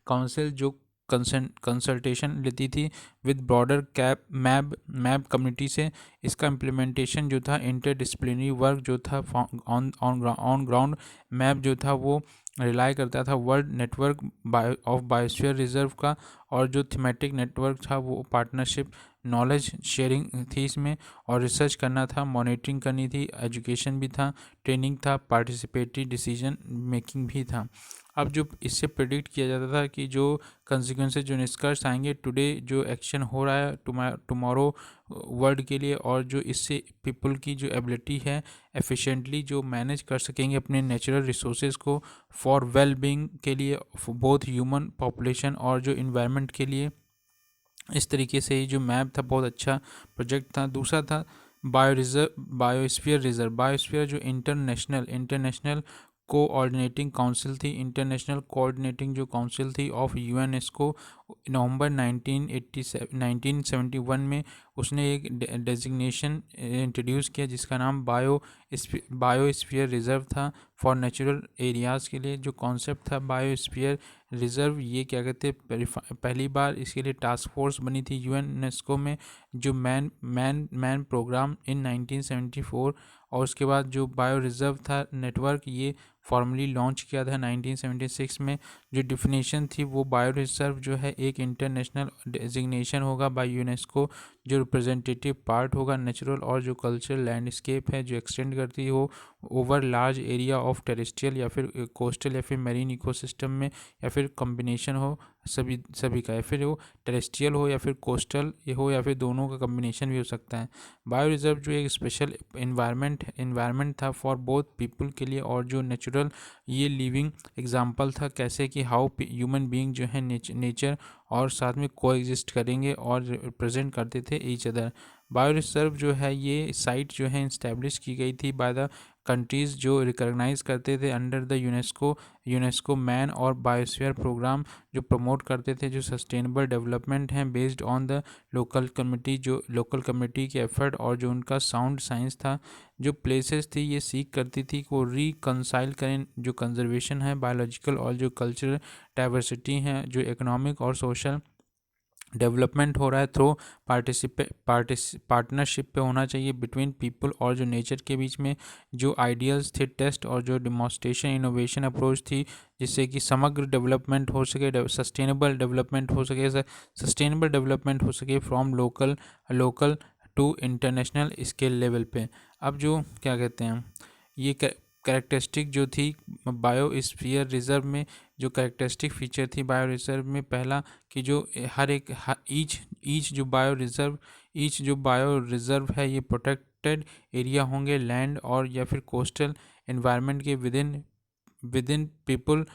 काउंसिल जो कंसल्टेशन लेती थी विद ब्रॉडर मैप कम्युनिटी से। इसका इम्प्लीमेंटेशन जो था इंटरडिसिप्लिनरी वर्क जो था ऑन ग्राउंड मैप जो था वो रिलाई करता था world network of biosphere reserve का। और जो थीमेटिक नेटवर्क था वो पार्टनरशिप नॉलेज शेयरिंग थी इसमें और रिसर्च करना था, मॉनिटरिंग करनी थी, एजुकेशन भी था, ट्रेनिंग था, पार्टिसिपेटरी डिसीजन मेकिंग भी था। अब जो इससे प्रेडिक्ट किया जाता था कि जो कंसिक्वेंसेज जो निष्कर्ष आएंगे टुडे जो एक्शन हो रहा है टुमारो वर्ल्ड के लिए और जो इससे पीपल की जो एबिलिटी है एफिशिएंटली जो मैनेज कर सकेंगे अपने नेचुरल रिसोर्सेज को फॉर वेल बीइंग के लिए बोथ ह्यूमन पॉपुलेशन और जो इन्वायरमेंट के लिए। इस तरीके से ही जो मैप था बहुत अच्छा प्रोजेक्ट था। दूसरा था बायोस्फीयर जो इंटरनेशनल कोऑर्डिनेटिंग काउंसिल थी। इंटरनेशनल कोऑर्डिनेटिंग जो काउंसिल थी ऑफ यूनेस्को नवंबर 1971 में उसने एक डेजिग्नेशन इंट्रोड्यूस किया जिसका नाम बायोस्फीयर रिजर्व था फॉर नेचुरल एरियाज़ के लिए। जो कॉन्सेप्ट था बायोस्फीयर रिजर्व, ये क्या कहते हैं, पहली बार इसके लिए टास्क फोर्स बनी थी यूनेस्को में, जो मैन प्रोग्राम इन 1974। और उसके बाद जो बायो रिजर्व था नेटवर्क, ये फॉर्मली लॉन्च किया था 1976 में। जो डिफिनेशन थी वो बायो रिजर्व जो है एक इंटरनेशनल डेजिग्नेशन होगा बाय यूनेस्को, जो रिप्रेजेंटेटिव पार्ट होगा नेचुरल और जो कल्चरल लैंडस्केप है जो एक्सटेंड करती हो over large area of terrestrial या फिर कोस्टल या फिर मेरीन इकोसिस्टम में, या फिर कम्बिनेशन हो सभी का, या फिर वो टेरेस्ट्रियल हो या फिर कोस्टल हो या फिर दोनों का कम्बिनेशन भी हो सकता है। बायो रिजर्व जो एक स्पेशल इन्वायरमेंट था फॉर बोथ पीपल के लिए और जो नेचुरल, ये लिविंग एग्जांपल था कैसे कि हाउ ह्यूमन बीइंग जो है नेचर और साथ में को एग्जिस्ट करेंगे और रिप्रेजेंट करते थे ईच अदर। बायो रिजर्व जो है ये साइट जो है इस्टेब्लिश की गई थी बाय द कंट्रीज़ जो रिकॉग्नाइज करते थे अंडर द यूनेस्को मैन और बायोस्फीयर प्रोग्राम, जो प्रमोट करते थे जो सस्टेनेबल डेवलपमेंट हैं based on the local community के एफर्ट और जो उनका साउंड साइंस था। जो प्लेसेस थी ये सीख करती थी कि वो रिकंसाइल करें जो कंजर्वेशन है बायोलॉजिकल और जो कल्चरल डाइवर्सिटी है, जो इकोनॉमिक और सोशल डेवलपमेंट हो रहा है थ्रू पार्टनरशिप पे होना चाहिए बिटवीन पीपल और जो नेचर के बीच में। जो आइडियल्स थे टेस्ट और जो डिमॉन्स्ट्रेशन इनोवेशन अप्रोच थी जिससे कि समग्र डेवलपमेंट हो सके, सस्टेनेबल डेवलपमेंट हो सके from local to international scale level पे। अब जो क्या कहते हैं ये कैरेक्टरिस्टिक जो थी बायोस्फीयर रिजर्व में, जो कैरेक्टरिस्टिक फीचर थी बायो रिजर्व में, पहला कि जो ईच जो बायो रिजर्व है ये प्रोटेक्टेड एरिया होंगे लैंड और या फिर कोस्टल एनवायरनमेंट के within people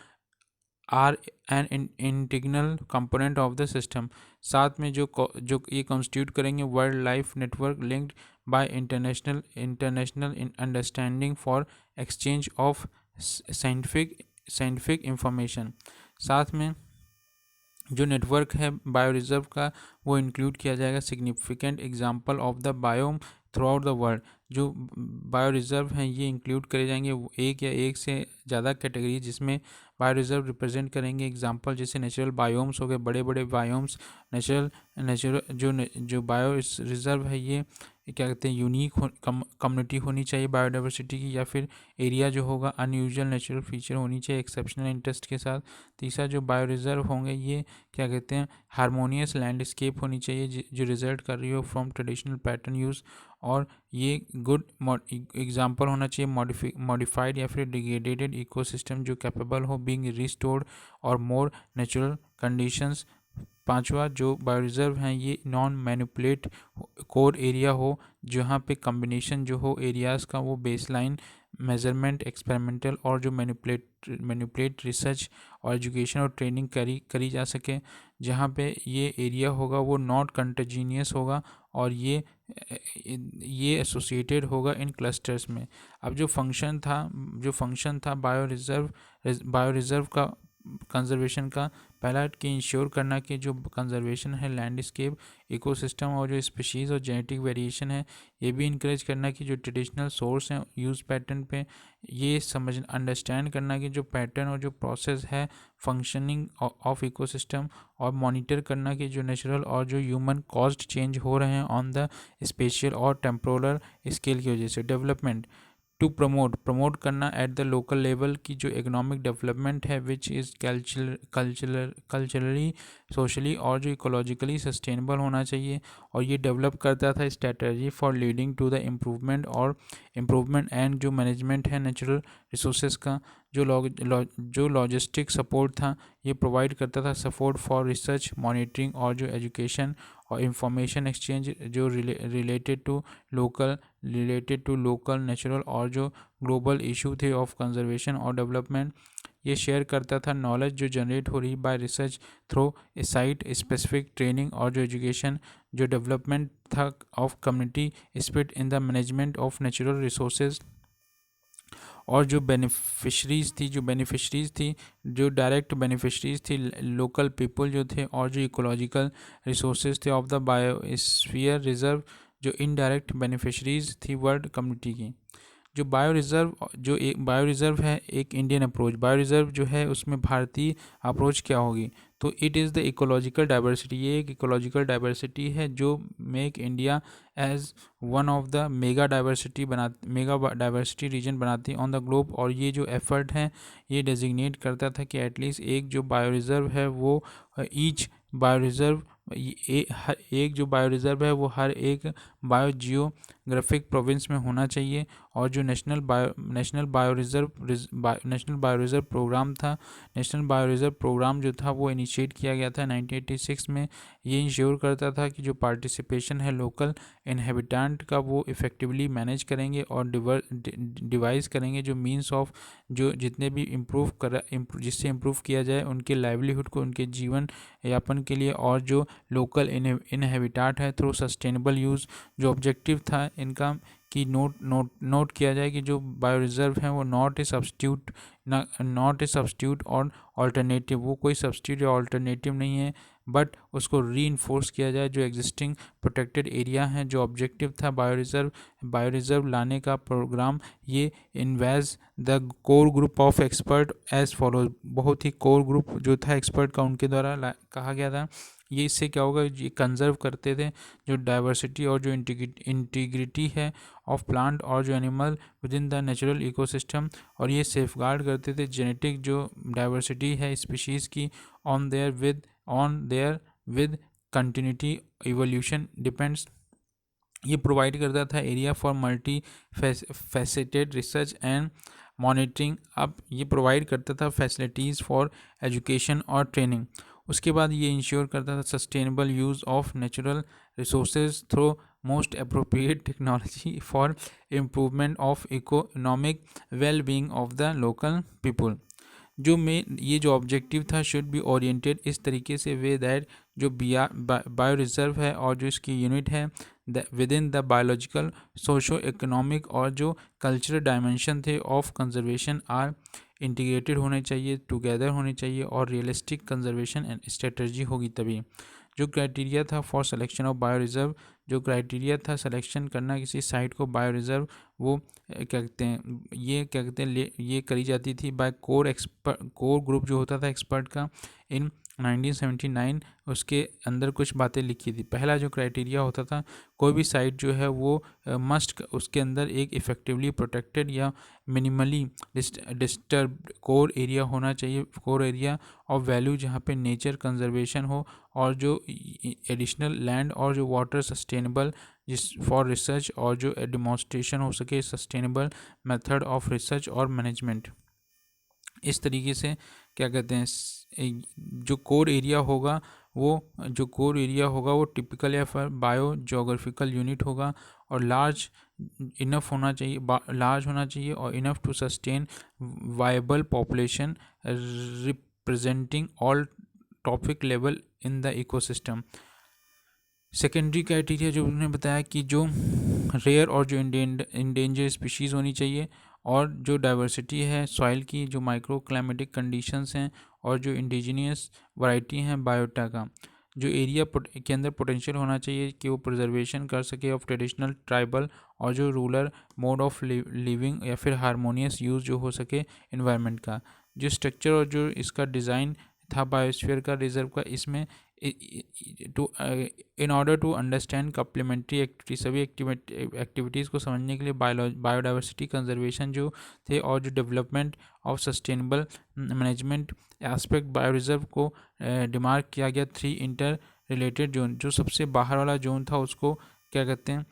are an integral component of the system. साथ में जो ये कॉन्स्टिट्यूट करेंगे world life network linked by international understanding for exchange of scientific information. साथ में जो नेटवर्क है बायो रिजर्व का वो इंक्लूड किया जाएगा significant example of the biome through out the world. जो बायो रिजर्व हैं ये इंक्लूड करे जाएंगे एक या एक से ज़्यादा कैटेगरी जिसमें बायो रिजर्व रिप्रेजेंट करेंगे एग्जांपल, जैसे नेचुरल बायोम्स हो गए, बड़े बड़े बायोम्स, नेचुरल जो बायो रिजर्व है ये क्या कहते हैं यूनिक कम्युनिटी होनी चाहिए बायोडाइवर्सिटी की, या फिर एरिया जो होगा अनयूजुअल नेचुरल फीचर होनी चाहिए एक्सेप्शनल इंटरेस्ट के साथ। तीसरा जो बायो रिजर्व होंगे ये क्या कहते हैं हारमोनियस लैंडस्केप होनी चाहिए जो रिजल्ट कर रही हो फ्रॉम ट्रेडिशनल पैटर्न यूज़, और ये गुड एग्जांपल होना चाहिए मॉडिफाइड या फिर डिग्रेडेड इकोसिस्टम जो कैपेबल हो बीइंग रिस्टोर्ड और मोर नेचुरल कंडीशंस। पांचवा जो बायो रिजर्व हैं ये नॉन मैनिपुलेट कोर एरिया हो जहाँ पे कम्बिनेशन जो हो एरियाज़ का वो बेसलाइन मेजरमेंट एक्सपेरिमेंटल और जो मैनिपुलेट रिसर्च और एजुकेशन और ट्रेनिंग करी जा सके, जहाँ पे ये एरिया होगा वो नॉट कंटेजिनियस होगा और ये एसोसिएटेड होगा इन क्लस्टर्स में। अब जो फंक्शन था बायो रिजर्व का कंजर्वेशन का, पहला कि इंश्योर करना कि जो कंजर्वेशन है लैंडस्केप इकोसिस्टम और जो स्पीशीज़ और जेनेटिक वेरिएशन है, ये भी इंकरेज करना कि जो ट्रेडिशनल सोर्स हैं यूज़ पैटर्न पे ये अंडरस्टैंड करना कि जो पैटर्न और जो प्रोसेस है फंक्शनिंग ऑफ इकोसिस्टम, और मॉनिटर करना कि जो नेचुरल और जो ह्यूमन कॉज्ड चेंज हो रहे हैं ऑन द स्पेशियल और टेम्पोरल स्केल की वजह से। डेवलपमेंट टू प्रमोट करना एट द लोकल लेवल की जो इकोनॉमिक डेवलपमेंट है विच इज़ कल्चरली सोशली और जो इकोलॉजिकली सस्टेनेबल होना चाहिए, और ये डेवलप करता था strategy for leading to the improvement and जो मैनेजमेंट है नेचुरल रिसोर्सेज का। जो लॉजिस्टिक सपोर्ट था ये प्रोवाइड करता था सपोर्ट फॉर रिसर्च मॉनिटरिंग और जो एजुकेशन और इंफॉर्मेशन एक्सचेंज जो रिलेटेड टू लोकल नेचुरल और जो ग्लोबल इशू थे ऑफ कंजर्वेशन और डेवलपमेंट। ये शेयर करता था नॉलेज जो जनरेट हो रही bye research through site specific training और जो एजुकेशन, जो डेवलपमेंट था of community spirit in the management of natural resources और जो बेनिफिशरीज़ थी, जो डायरेक्ट बेनिफिशरीज़ थी लोकल पीपल जो थे, और जो इकोलॉजिकल रिसोर्सेज थे ऑफ द बायोस्फीयर रिजर्व, जो इनडायरेक्ट बेनिफिशरीज़ थी वर्ल्ड कम्युनिटी की। जो बायो रिज़र्व है एक इंडियन अप्रोच, बायो रिज़र्व जो है उसमें भारतीय अप्रोच क्या होगी, तो it is the ecological diversity, ये एक इकोलॉजिकल डाइवर्सिटी है जो make India as one of the mega diversity region बनाती ऑन द ग्लोब। और ये जो एफर्ट है ये डेजिग्नेट करता था कि एटलीस्ट एक जो बायो रिज़र्व है वो ईच बायो रिज़र्व एक जो बायो रिज़र्व है वो हर एक बायो जियोग्राफिक प्रोविंस में होना चाहिए। और जो नेशनल बायो रिज़र्व प्रोग्राम था, नेशनल बायो रिज़र्व प्रोग्राम जो था वो इनिशिएट किया गया था 1986 में। ये इंश्योर करता था कि जो पार्टिसिपेशन है लोकल इनहेबिटेंट का वो इफ़ेक्टिवली मैनेज करेंगे और डिवाइस करेंगे जो मीन्स ऑफ जो जितने भी जिससे इम्प्रूव किया जाए उनके लाइवलीहुड को, उनके जीवन यापन के लिए। और जो लोकल इनहेबिटेट है थ्रू सस्टेनेबल यूज़, जो ऑब्जेक्टिव था इनका कि नोट किया जाए कि जो बायो रिज़र्व है वो नॉट ए सब्स्टिट्यूट और ऑल्टरनेटिव, वो कोई सब्स्टिट्यूट या ऑल्टरनेटिव नहीं है, बट उसको रीइंफोर्स किया जाए जो एग्जिस्टिंग प्रोटेक्टेड एरिया हैं। जो ऑब्जेक्टिव था बायो रिज़र्व लाने का प्रोग्राम, ये envisage the core group of expert as follows, बहुत ही कोर ग्रुप जो था एक्सपर्ट का उनके द्वारा कहा गया था। ये इससे क्या होगा, ये कंजर्व करते थे जो डाइवर्सिटी और जो इंटीग्रिटी है ऑफ प्लांट और जो animal with in the natural ecosystem, और ये सेफगार्ड करते थे जेनेटिक जो डाइवर्सिटी है स्पीशीज़ की on their with continuity evolution depends. ये प्रोवाइड करता था area for multi faceted research and monitoring. अब ये प्रोवाइड करता था फैसिलिटीज़ फॉर एजुकेशन और ट्रेनिंग। उसके बाद ये इंश्योर करता था sustainable use of natural resources through most appropriate technology for improvement of economic well being of the local people. ये जो ऑब्जेक्टिव था शुड बी ओरिएंटेड इस तरीके से वे दैट जो बायो रिज़र्व है और जो इसकी यूनिट है with in the biological, socio economic और जो कल्चरल डायमेंशन थे ऑफ कंजर्वेशन आर इंटीग्रेटेड होने चाहिए, टुगेदर होने चाहिए, और रियलिस्टिक कंजर्वेशन एंड स्ट्रेटजी होगी तभी। जो क्राइटेरिया था for selection of bio reserve, जो क्राइटेरिया था सिलेक्शन करना किसी साइट को बायो रिज़र्व, वो क्या कहते हैं ये करी जाती थी बाय कोर ग्रुप जो होता था एक्सपर्ट का इन 1979। उसके अंदर कुछ बातें लिखी थी। पहला जो क्राइटेरिया होता था, कोई भी साइट जो है वो मस्ट उसके अंदर एक इफ़ेक्टिवली प्रोटेक्टेड या मिनिमली डिस्टर्ब्ड कोर एरिया होना चाहिए, कोर एरिया ऑफ वैल्यू जहाँ पे नेचर कंजर्वेशन हो, और जो एडिशनल लैंड और जो वाटर सस्टेनेबल जिस फॉर रिसर्च, और जो डिमॉन्स्ट्रेशन हो सके सस्टेनेबल मेथड ऑफ रिसर्च और मैनेजमेंट। इस तरीके से क्या कहते हैं जो कोर एरिया होगा वो टिपिकल या फिर बायो जोग्राफिकल यूनिट होगा, और लार्ज होना चाहिए और enough to sustain viable population representing all topic level in the ecosystem. Secondary criteria जो उन्होंने बताया कि जो रेयर और जो इंडेंजर स्पीशीज़ होनी चाहिए, और जो डाइवर्सिटी है सॉइल की, जो माइक्रो क्लाइमेटिक कंडीशंस हैं, और जो इंडिजीनियस वैरायटी हैं बायोटा का, जो एरिया के अंदर पोटेंशियल होना चाहिए कि वो प्रिजर्वेशन कर सके ऑफ ट्रेडिशनल ट्राइबल और जो रूरल मोड ऑफ लिविंग या फिर हारमोनियस यूज़ जो हो सके इन्वायरमेंट का। जो स्ट्रक्चर और जो इसका डिज़ाइन था बायोस्फीयर का रिजर्व का, इसमें in order to understand complementary activity, सभी एक्टिविटीज़ को समझने के लिए बायोडाइवर्सिटी कंजर्वेशन जो थे और जो development of sustainable management aspect bio reserve को डिमार्क किया गया 3 इंटर रिलेटेड जोन। जो सबसे बाहर वाला जोन था उसको क्या कहते हैं,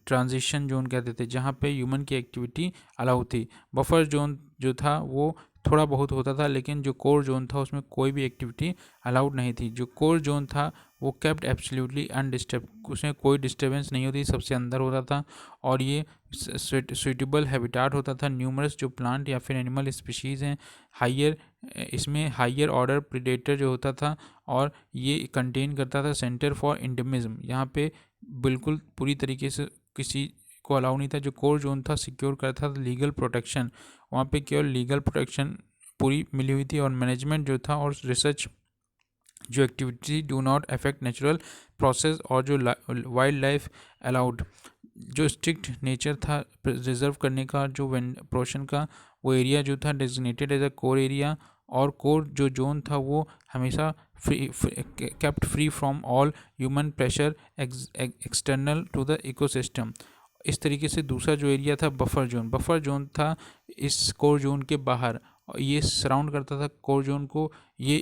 ट्रांजिशन जोन कहते थे, जहाँ पे ह्यूमन की एक्टिविटी अलाउ थी। बफर जोन जो था वो थोड़ा बहुत होता था, लेकिन जो कोर जोन था उसमें कोई भी एक्टिविटी अलाउड नहीं थी। जो कोर जोन था वो केप्ट एब्सोल्युटली अनडिस्टर्ब, उसमें कोई डिस्टर्बेंस नहीं होती, सबसे अंदर होता था, और ये सुइटेबल हैबिटेट होता था। न्यूमरस जो प्लांट या फिर एनिमल स्पीशीज़ हैं, इसमें हायर ऑर्डर प्रीडेटर जो होता था, और ये कंटेन करता था सेंटर फॉर एंडेमिज्म, यहाँ पे बिल्कुल पूरी तरीके से किसी इसको अलाउ नहीं था। जो कोर जोन था सिक्योर करता था लीगल प्रोटेक्शन, वहाँ पे केवल लीगल प्रोटेक्शन पूरी मिली हुई थी, और मैनेजमेंट जो था और रिसर्च जो activity do not affect natural process और जो वाइल्ड लाइफ अलाउड। जो स्ट्रिक्ट नेचर था रिजर्व करने का जो पोर्शन का, वो एरिया जो था designated as a core area, और कोर जो जोन था वो हमेशा kept free from all human pressure external to the ecosystem. इस तरीके से दूसरा जो एरिया था बफर जोन था इस कोर जोन के बाहर, ये सराउंड करता था कोर जोन को। ये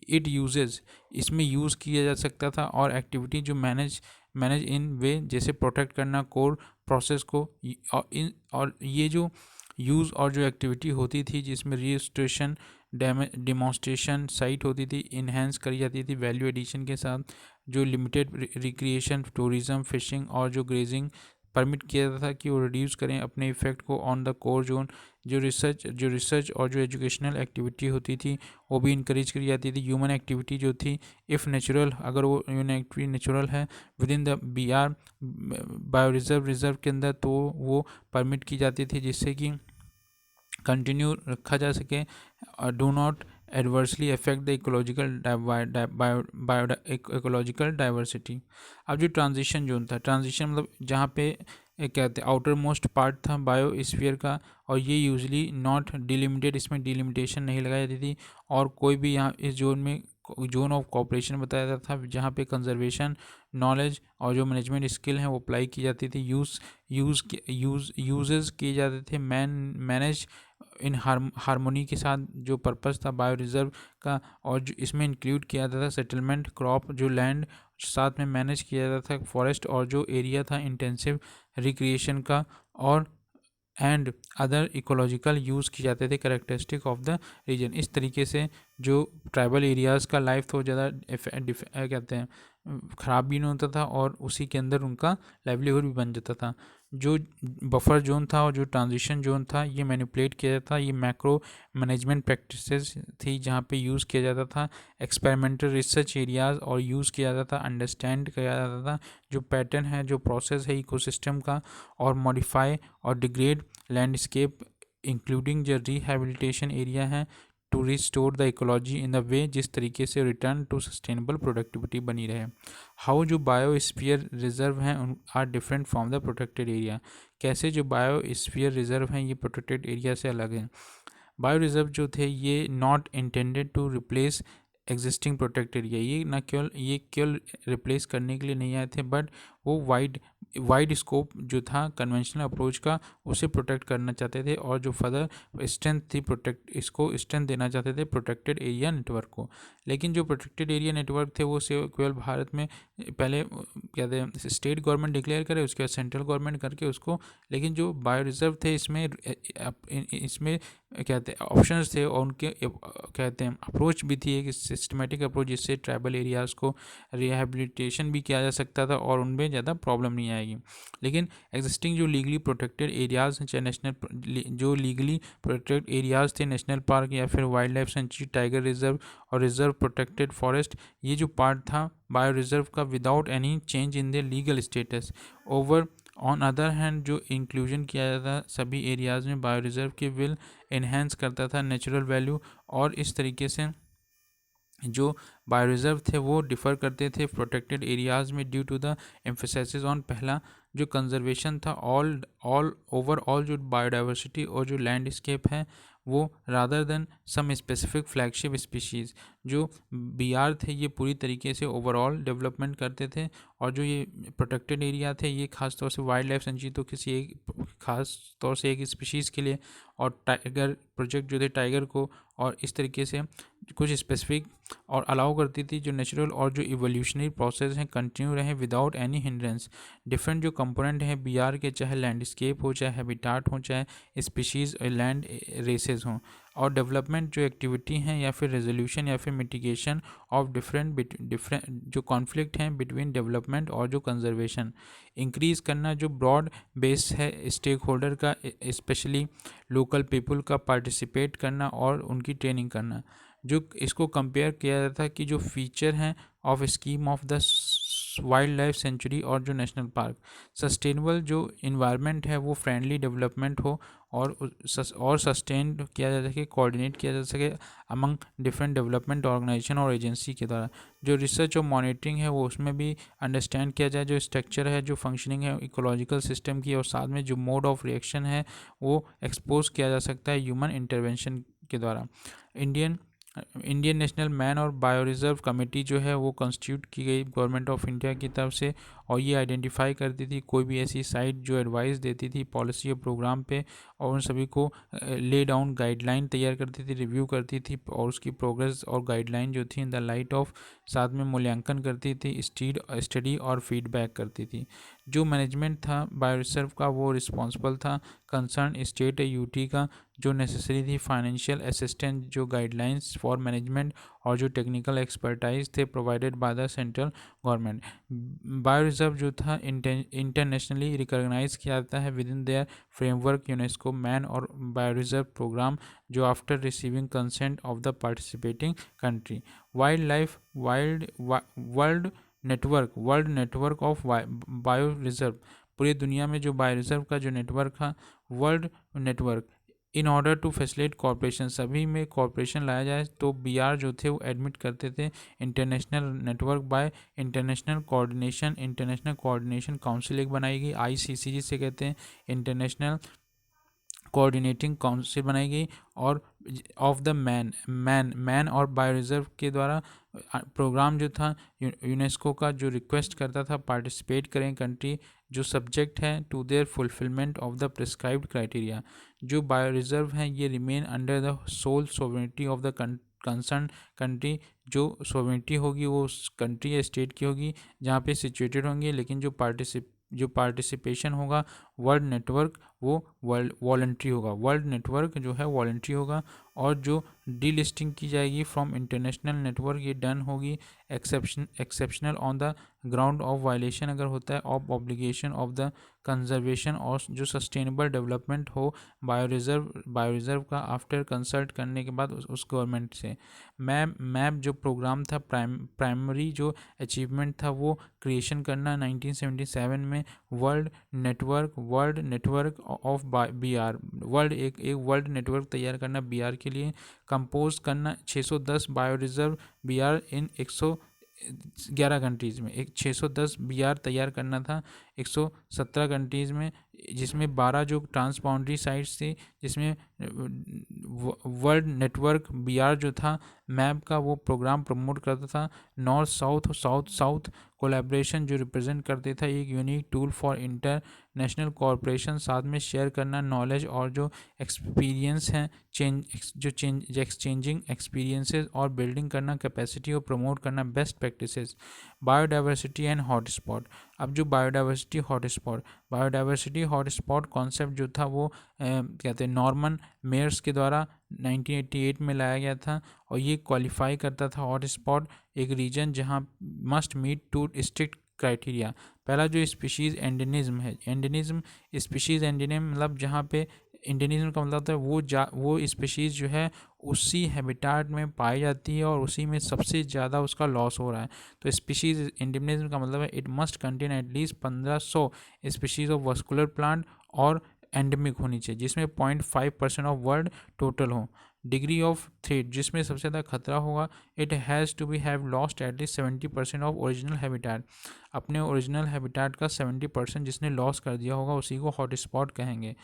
इट यूजेस, इसमें यूज़ किया जा सकता था, और एक्टिविटी जो मैनेज इन वे जैसे प्रोटेक्ट करना कोर प्रोसेस को, और ये जो यूज़ और जो एक्टिविटी होती थी जिसमें रजिस्ट्रेशन डेमोन्स्ट्रेशन साइट होती थी, इन्हेंस करी जाती थी वैल्यू एडिशन के साथ, जो लिमिटेड रिक्रिएशन टूरिज्म फिशिंग और जो ग्रेजिंग परमिट किया जाता था कि वो रिड्यूस करें अपने इफेक्ट को ऑन द कोर जोन। जो रिसर्च और जो एजुकेशनल एक्टिविटी होती थी वो भी इंकरेज करी जाती थी। ह्यूमन एक्टिविटी जो थी इफ़ नेचुरल, अगर वो ह्यूमन एक्टिविटी नेचुरल है with in the BR bio reserve के अंदर, तो वो परमिट की जाती थी जिससे कि कंटिन्यू रखा जा सके, do not adversely affect the ecological diversity. अब जो ट्रांजिशन जोन था, ट्रांजिशन मतलब जहाँ पे कहते हैं आउटर मोस्ट पार्ट था बायोस्फीयर का, और ये यूजली नॉट डिलिमिटेड, इसमें डिलिमिटेशन नहीं लगाई जाती थी, और कोई भी यहाँ इस जोन में जोन ऑफ कॉपरेशन बताया जाता था जहाँ पे कंजर्वेशन नॉलेज और जो मैनेजमेंट स्किल हैं वो अप्लाई की जाती थी, यूजेस किए जाते थे, मैनेज इन हारमोनी के साथ। जो पर्पस था बायो रिजर्व का, और जो इसमें इंक्लूड किया जाता था सेटलमेंट क्रॉप, जो लैंड साथ में मैनेज किया जाता था फॉरेस्ट, और जो एरिया था इंटेंसिव रिक्रिएशन का, और एंड अदर इकोलॉजिकल यूज़ किए जाते थे कैरेक्टरिस्टिक ऑफ द रीजन। इस तरीके से जो ट्राइबल एरियाज़ का लाइफ तो ज़्यादा कहते हैं ख़राब भी नहीं होता था, और उसी के अंदर उनका लाइवलीहुड भी बन जाता था। जो बफर जोन था और जो ट्रांजिशन जोन था ये मैनिपुलेट किया जाता था, ये मैक्रो मैनेजमेंट प्रैक्टिसेस थी जहाँ पे यूज़ किया जाता था एक्सपेरिमेंटल रिसर्च एरियाज़, और यूज़ किया जाता था अंडरस्टैंड किया जाता था जो पैटर्न है, जो प्रोसेस है इकोसिस्टम का, और मॉडिफाई और डिग्रेड लैंडस्केप इंक्लूडिंग जो रिहेबिलिटेशन एरिया है to restore the ecology in the way जिस तरीके से रिटर्न टू सस्टेनेबल प्रोडक्टिविटी बनी रहे। हाउ जो बायोस्फीयर रिजर्व हैं are different from the protected area, कैसे जो बायोस्फीयर रिजर्व हैं ये प्रोटेक्टेड एरिया से अलग हैं। बायो रिजर्व जो थे ये not intended to replace existing protected area, ये केवल रिप्लेस करने के लिए नहीं आए थे, बट वो वाइड स्कोप जो था कन्वेंशनल अप्रोच का उसे प्रोटेक्ट करना चाहते थे, और जो फर्दर स्ट्रेंथ थी इसको स्ट्रेंथ देना चाहते थे प्रोटेक्टेड एरिया नेटवर्क को। लेकिन जो प्रोटेक्टेड एरिया नेटवर्क थे वो केवल भारत में पहले कहते हैं स्टेट गवर्नमेंट डिक्लेयर करे, उसके बाद सेंट्रल गवर्नमेंट करके उसको, लेकिन जो बायो रिजर्व थे इसमें कहते हैं ऑप्शंस थे, और उनके कहते हैं अप्रोच भी थी एक सिस्टमेटिक अप्रोच जिससे ट्राइबल एरियाज़ को रिहेबिलिटेशन भी किया जा सकता था और उनमें ज़्यादा प्रॉब्लम नहीं आएगी। लेकिन एग्जिस्टिंग जो लीगली प्रोटेक्टेड एरियाज़ हैं, चाहे जो लीगली प्रोटेक्टेड एरियाज़ थे नेशनल पार्क या फिर wild life sanctuary, tiger reserve और रिजर्व प्रोटेक्टेड फॉरेस्ट, ये जो पार्ट था बायो रिजर्व का without any change in the legal status over on other hand जो इंक्लूजन किया जाता सभी एरियाज़ में बायो रिजर्व के विल इन्हेंस करता था नेचुरल वैल्यू, और इस तरीके से जो बायो रिजर्व थे वो डिफ़र करते थे प्रोटेक्टेड एरियाज़ में due to the emphasis on पहला जो कंजर्वेशन था ऑल ओवरऑल जो बायोडाइवर्सिटी और जो लैंडस्केप है वो rather than some specific flagship species. जो BR थे ये पूरी तरीके से ओवरऑल डेवलपमेंट करते थे, और जो ये प्रोटेक्टेड एरिया थे ये खास तौर से वाइल्ड लाइफ सेंचुरी तो किसी एक खास तौर से एक स्पीशीज़ के लिए, और टाइगर प्रोजेक्ट जो थे टाइगर को, और इस तरीके से कुछ स्पेसिफिक और अलाउ करती थी जो नेचुरल और जो इवोल्यूशनरी प्रोसेस हैं कंटिन्यू रहे विदाउट एनी हिंड्रेंस। डिफरेंट जो कंपोनेंट हैं BR के, चाहे लैंडस्केप हो, चाहे हैबिटाट हो, चाहे स्पीशीज़ लैंड रेसेस हों, और डेवलपमेंट जो एक्टिविटी हैं या फिर रेजोल्यूशन या फिर मिटिगेशन ऑफ डिफरेंट जो कॉन्फ्लिक्ट हैं बिटवीन डेवलपमेंट और जो कंजर्वेशन, इंक्रीज़ करना जो ब्रॉड बेस है स्टेक होल्डर का, स्पेशली लोकल पीपल का पार्टिसिपेट करना और उनकी ट्रेनिंग करना। जो इसको कंपेयर किया जाता है कि जो फीचर हैं of scheme of the wild life sanctuary और जो नेशनल पार्क। सस्टेनेबल जो इन्वायरमेंट है वो फ्रेंडली डेवलपमेंट हो और सस्टेन किया जा सके, कोऑर्डिनेट किया जा सके अमंग डिफरेंट डेवलपमेंट ऑर्गेनाइजेशन और एजेंसी के द्वारा। जो रिसर्च और मॉनिटरिंग है वो उसमें भी अंडरस्टैंड किया जाए, जो स्ट्रक्चर है, जो फंक्शनिंग है इकोलॉजिकल सिस्टम की, और साथ में जो मोड ऑफ रिएक्शन है वो एक्सपोज किया जा सकता है ह्यूमन इंटरवेंशन के द्वारा। इंडियन नेशनल मैन और बायो रिजर्व कमेटी जो है वो कॉन्स्टिट्यूट की गई गवर्नमेंट ऑफ इंडिया की तरफ से, और ये आइडेंटिफाई करती थी कोई भी ऐसी साइट जो एडवाइस देती थी पॉलिसी और प्रोग्राम पे, और उन सभी को ले डाउन गाइडलाइन तैयार करती थी, रिव्यू करती थी, और उसकी प्रोग्रेस और गाइडलाइन जो थी इन द लाइट ऑफ साथ में मूल्यांकन करती थी, स्टडी और फीडबैक करती थी। जो मैनेजमेंट था बायो रिजर्व का वो रिस्पॉन्सिबल था कंसर्न स्टेट यूटी का, जो नेसेसरी थी फाइनेंशियल असिस्टेंस, जो गाइडलाइंस फॉर मैनेजमेंट और जो टेक्निकल एक्सपर्टाइज थे provided by the central government. Bio reserve जो था इंटरनेशनली रिकॉग्नाइज किया जाता है with in their framework UNESCO man और बायो रिजर्व प्रोग्राम, जो after receiving consent of the participating country. World network of bio reserve, पूरी दुनिया में जो बायो रिजर्व का जो नेटवर्क था world network, in order to facilitate corporation, सभी में कॉर्पोरेशन लाया जाए तो बीआर जो थे वो एडमिट करते थे international network bye international coordination council एक बनाई गई, आईसीसी जिसे कहते हैं, इंटरनेशनल कोऑर्डिनेटिंग काउंसिल बनाई गई, और ऑफ द मैन और बायो रिजर्व के द्वारा प्रोग्राम जो था यूनेस्को का जो रिक्वेस्ट करता था पार्टिसिपेट करें कंट्री जो सब्जेक्ट है to their fulfilment of the prescribed criteria. जो बायो रिजर्व हैं ये remain under the sole sovereignty of the concern country, जो सोवरेनिटी होगी वो उस कंट्री या स्टेट की होगी जहाँ पे सिचुएटेड होंगे, लेकिन जो पार्टिसिपेशन होगा वर्ल्ड नेटवर्क वो वॉलंटरी होगा, वर्ल्ड नेटवर्क जो है वॉलंटरी होगा, और जो डीलिस्टिंग की जाएगी फ्रॉम इंटरनेशनल नेटवर्क ये डन होगी exceptional on the ground of violation अगर होता है of obligation of the conservation और जो सस्टेनेबल डेवलपमेंट हो बायो रिजर्व का आफ्टर कंसल्ट करने के बाद उस गवर्नमेंट से। मैप जो प्रोग्राम था प्राइमरी जो अचीवमेंट था वो क्रिएशन करना 1977 में वर्ल्ड नेटवर्क ऑफ बीआर, एक वर्ल्ड नेटवर्क तैयार करना बीआर के लिए, कंपोज करना 610 बायो रिजर्व बीआर इन 111 कंट्रीज़ में, 610 बीआर तैयार करना था 117 कंट्रीज़ में, जिसमें 12 जो ट्रांसबाउंड्री साइट्स थी, जिसमें वर्ल्ड नेटवर्क बीआर जो था मैप का वो प्रोग्राम प्रमोट करता था, नॉर्थ साउथ कोलैबोरेशन जो रिप्रेजेंट करते था एक unique tool for international corporation, साथ में शेयर करना नॉलेज और जो एक्सपीरियंस हैं एक्सचेंजिंग एक्सपीरियंसेस और बिल्डिंग करना कैपेसिटी और प्रमोट करना best practices. Biodiversity and hotspot, अब जो बायोडाइवर्सिटी हॉटस्पॉट कॉन्सेप्ट जो था वो कहते हैं नॉर्मन मेयर्स के द्वारा 1988 में लाया गया था, और ये क्वालिफाई करता था हॉटस्पॉट एक रीजन जहां must meet two strict criteria. पहला जो स्पीशीज़ एंडेनिज्म है, स्पीशीज़ एंडेनिज्म मतलब जहाँ पे इंडेनिज्म का मतलब होता है वो स्पीशीज़ जो है उसी हैबिटाट में पाई जाती है और उसी में सबसे ज़्यादा उसका लॉस हो रहा है। तो स्पीशीज़ एंडेनिज्म का मतलब है it must contain at least 1500 species of vascular plant और एंडेमिक होनी चाहिए, जिसमें 0.5% ऑफ वर्ल्ड टोटल हो। डिग्री ऑफ थ्रेट, जिसमें सबसे ज़्यादा खतरा होगा, it has to be have lost at least 70% of original habitat, अपने ओरिजिनल हैबिटाट का 70% जिसने लॉस कर दिया होगा उसी को हॉटस्पॉट कहेंगे।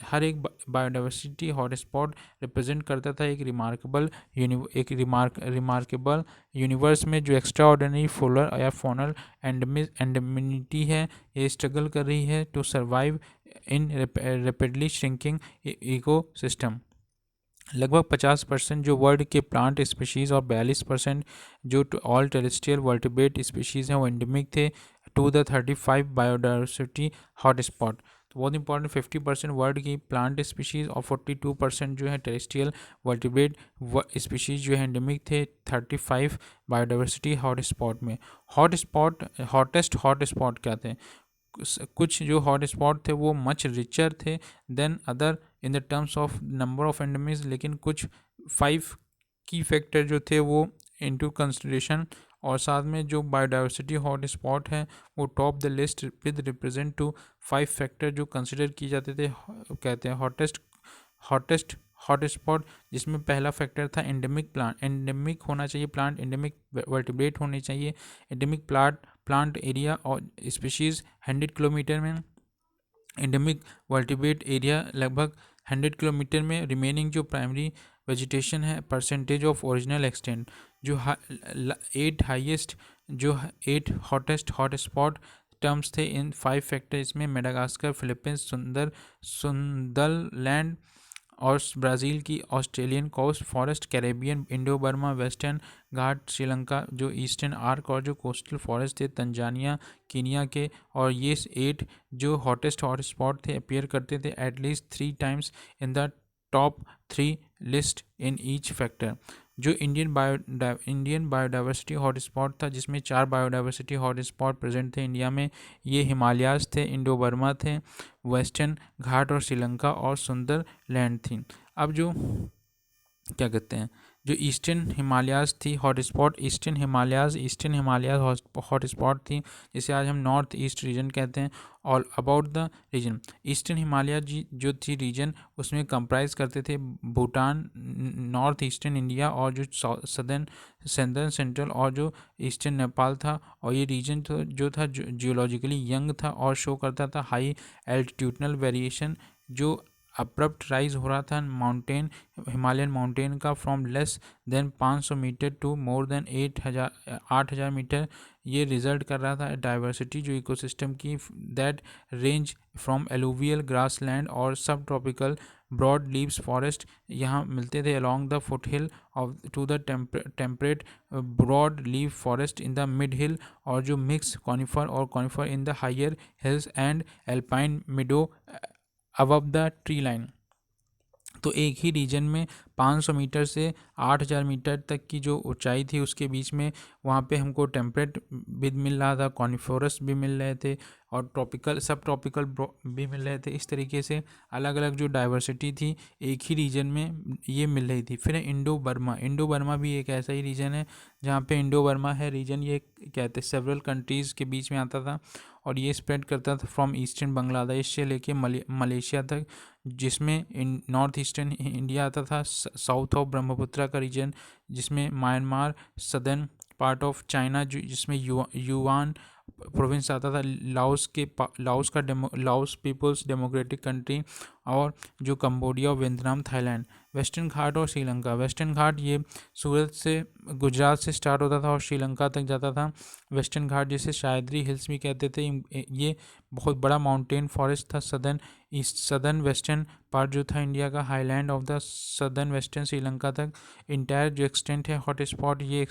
हर एक बायोडाइवर्सिटी हॉटस्पॉट रिप्रेजेंट करता था एक रिमार्केबल यूनिवर्स में जो एक्स्ट्रा ऑर्डिनरी फ्लोरल या फॉनल एंडेमिनिटी है, ये स्ट्रगल कर रही है to survive in rapidly shrinking ecosystem. लगभग 50% जो वर्ल्ड के प्लांट स्पीशीज़ और 42% जो ऑल टेरेस्ट्रियल वर्टिब्रेट स्पीशीज़ हैं वो एंडेमिक थे टू द 35 बायोडाइवर्सिटी हॉटस्पॉट। तो बहुत इंपॉर्टेंट 50% वर्ल्ड की प्लांट स्पीशीज़ और 42% जो है टेरेस्ट्रियल वर्टिब्रेट स्पीशीज़ जो है एंडेमिक थे 35 बायोडाइवर्सिटी हॉटस्पॉट में। हॉटेस्ट हॉटस्पॉट क्या थे? कुछ जो हॉटस्पॉट थे वो मच रिचर थे than other in the terms of number of endemics, लेकिन कुछ 5 की फैक्टर जो थे वो इनटू कंसिडरेशन और साथ में जो बायोडाइवर्सिटी हॉट स्पॉट है वो top the list with represent to 5 factor जो कंसिडर किए जाते थे, कहते हैं हॉटेस्ट हॉट स्पॉट, जिसमें पहला फैक्टर था एंडेमिक प्लांट, एंडेमिक होना चाहिए प्लांट, एंडेमिक वर्टिब्रेट होने चाहिए, एंडेमिक प्लांट एरिया और स्पीशीज़ 100 किलोमीटर में, एंडेमिक वर्टिब्रेट एरिया लगभग 100 किलोमीटर में, रिमेनिंग जो प्राइमरी वेजिटेशन है परसेंटेज ऑफ ओरिजिनल एक्सटेंट, जो 8 हॉटेस्ट हॉट स्पॉट टर्म्स थे इन 5 फैक्टर, इसमें मेडागास्कर, फिलीपींस, सुंदरलैंड और ब्राज़ील की Australian coast forest, Caribbean, Indo Burma, western Ghat, Sri Lanka जो ईस्टर्न आर्क और जो कोस्टल फॉरेस्ट थे तंजानिया, कीनिया के, और ये 8 जो हॉटेस्ट हॉट स्पॉट थे अपीयर करते थे at least 3 times in the top 3 list in each factor. जो इंडियन बायोडाइवर्सिटी हॉटस्पॉट था, जिसमें 4 बायोडाइवर्सिटी हॉटस्पॉट प्रेजेंट थे इंडिया में, ये हिमालयाज थे, इंडो बर्मा थे, वेस्टर्न घाट और श्रीलंका और सुंदरलैंड थी। अब जो क्या कहते हैं जो ईस्टर्न हिमालयाज थी हॉटस्पॉट, ईस्टर्न हिमालयाज हॉटस्पॉट थी, जिसे आज हम नॉर्थ ईस्ट रीजन कहते हैं। All about the region, eastern Himalaya जो थी रीजन, उसमें कंप्राइज करते थे भूटान, नॉर्थ ईस्टर्न इंडिया और जो सदर्न सेंट्रल और जो ईस्टर्न नेपाल था। और ये रीजन जो था जियोलॉजिकली यंग था और शो करता था हाई एल्टीट्यूडनल वेरिएशन, जो अब्रप्ट राइज हो रहा था माउंटेन, हिमालयन माउंटेन का, from less than 500 metre to more than 8,000 metre. ये रिजल्ट कर रहा था डाइवर्सिटी जो इकोसिस्टम की, that range from alluvial grassland और subtropical broad leaves forest यहाँ मिलते थे along the foot hill of to the temperate broad leaf forest in the mid hill, और जो mix conifer in the higher hills and alpine meadow above the tree line. तो एक ही reason में 500 metre से 8,000 metre तक की जो ऊंचाई थी उसके बीच में वहाँ पे हमको टेम्परेट भी मिल रहा था, कॉनिफोरस भी मिल रहे थे और ट्रॉपिकल सब ट्रॉपिकल भी मिल रहे थे। इस तरीके से अलग अलग जो डाइवर्सिटी थी एक ही रीजन में ये मिल रही थी। फिर इंडो बर्मा भी एक ऐसा ही रीजन है जहाँ पे इंडो बर्मा है रीजन, ये कहते सेवरल कंट्रीज़ के बीच में आता था और ये स्प्रेड करता था फ्रॉम ईस्टर्न बांग्लादेश से लेके मलेशिया तक, जिसमें नॉर्थ ईस्टर्न इंडिया आता था, साउथ ऑफ ब्रह्मपुत्रा का रीजन जिसमें Myanmar, southern part of China जिसमें युवान प्रोविंस आता था, लाओस पीपल्स डेमोक्रेटिक कंट्री, और जो कंबोडिया और वियतनाम, थाईलैंड। वेस्टर्न घाट और श्रीलंका, वेस्टर्न घाट ये सूरत से गुजरात से स्टार्ट होता था और श्रीलंका तक जाता था। वेस्टर्न घाट जिसे शायद्री हिल्स भी कहते थे, ये बहुत बड़ा माउंटेन फॉरेस्ट था। सदर्न वेस्टर्न पार्ट जो था इंडिया का, highland of the southern western Sri Lanka तक इंटायर जो एक्सटेंट है हॉट स्पॉट, ये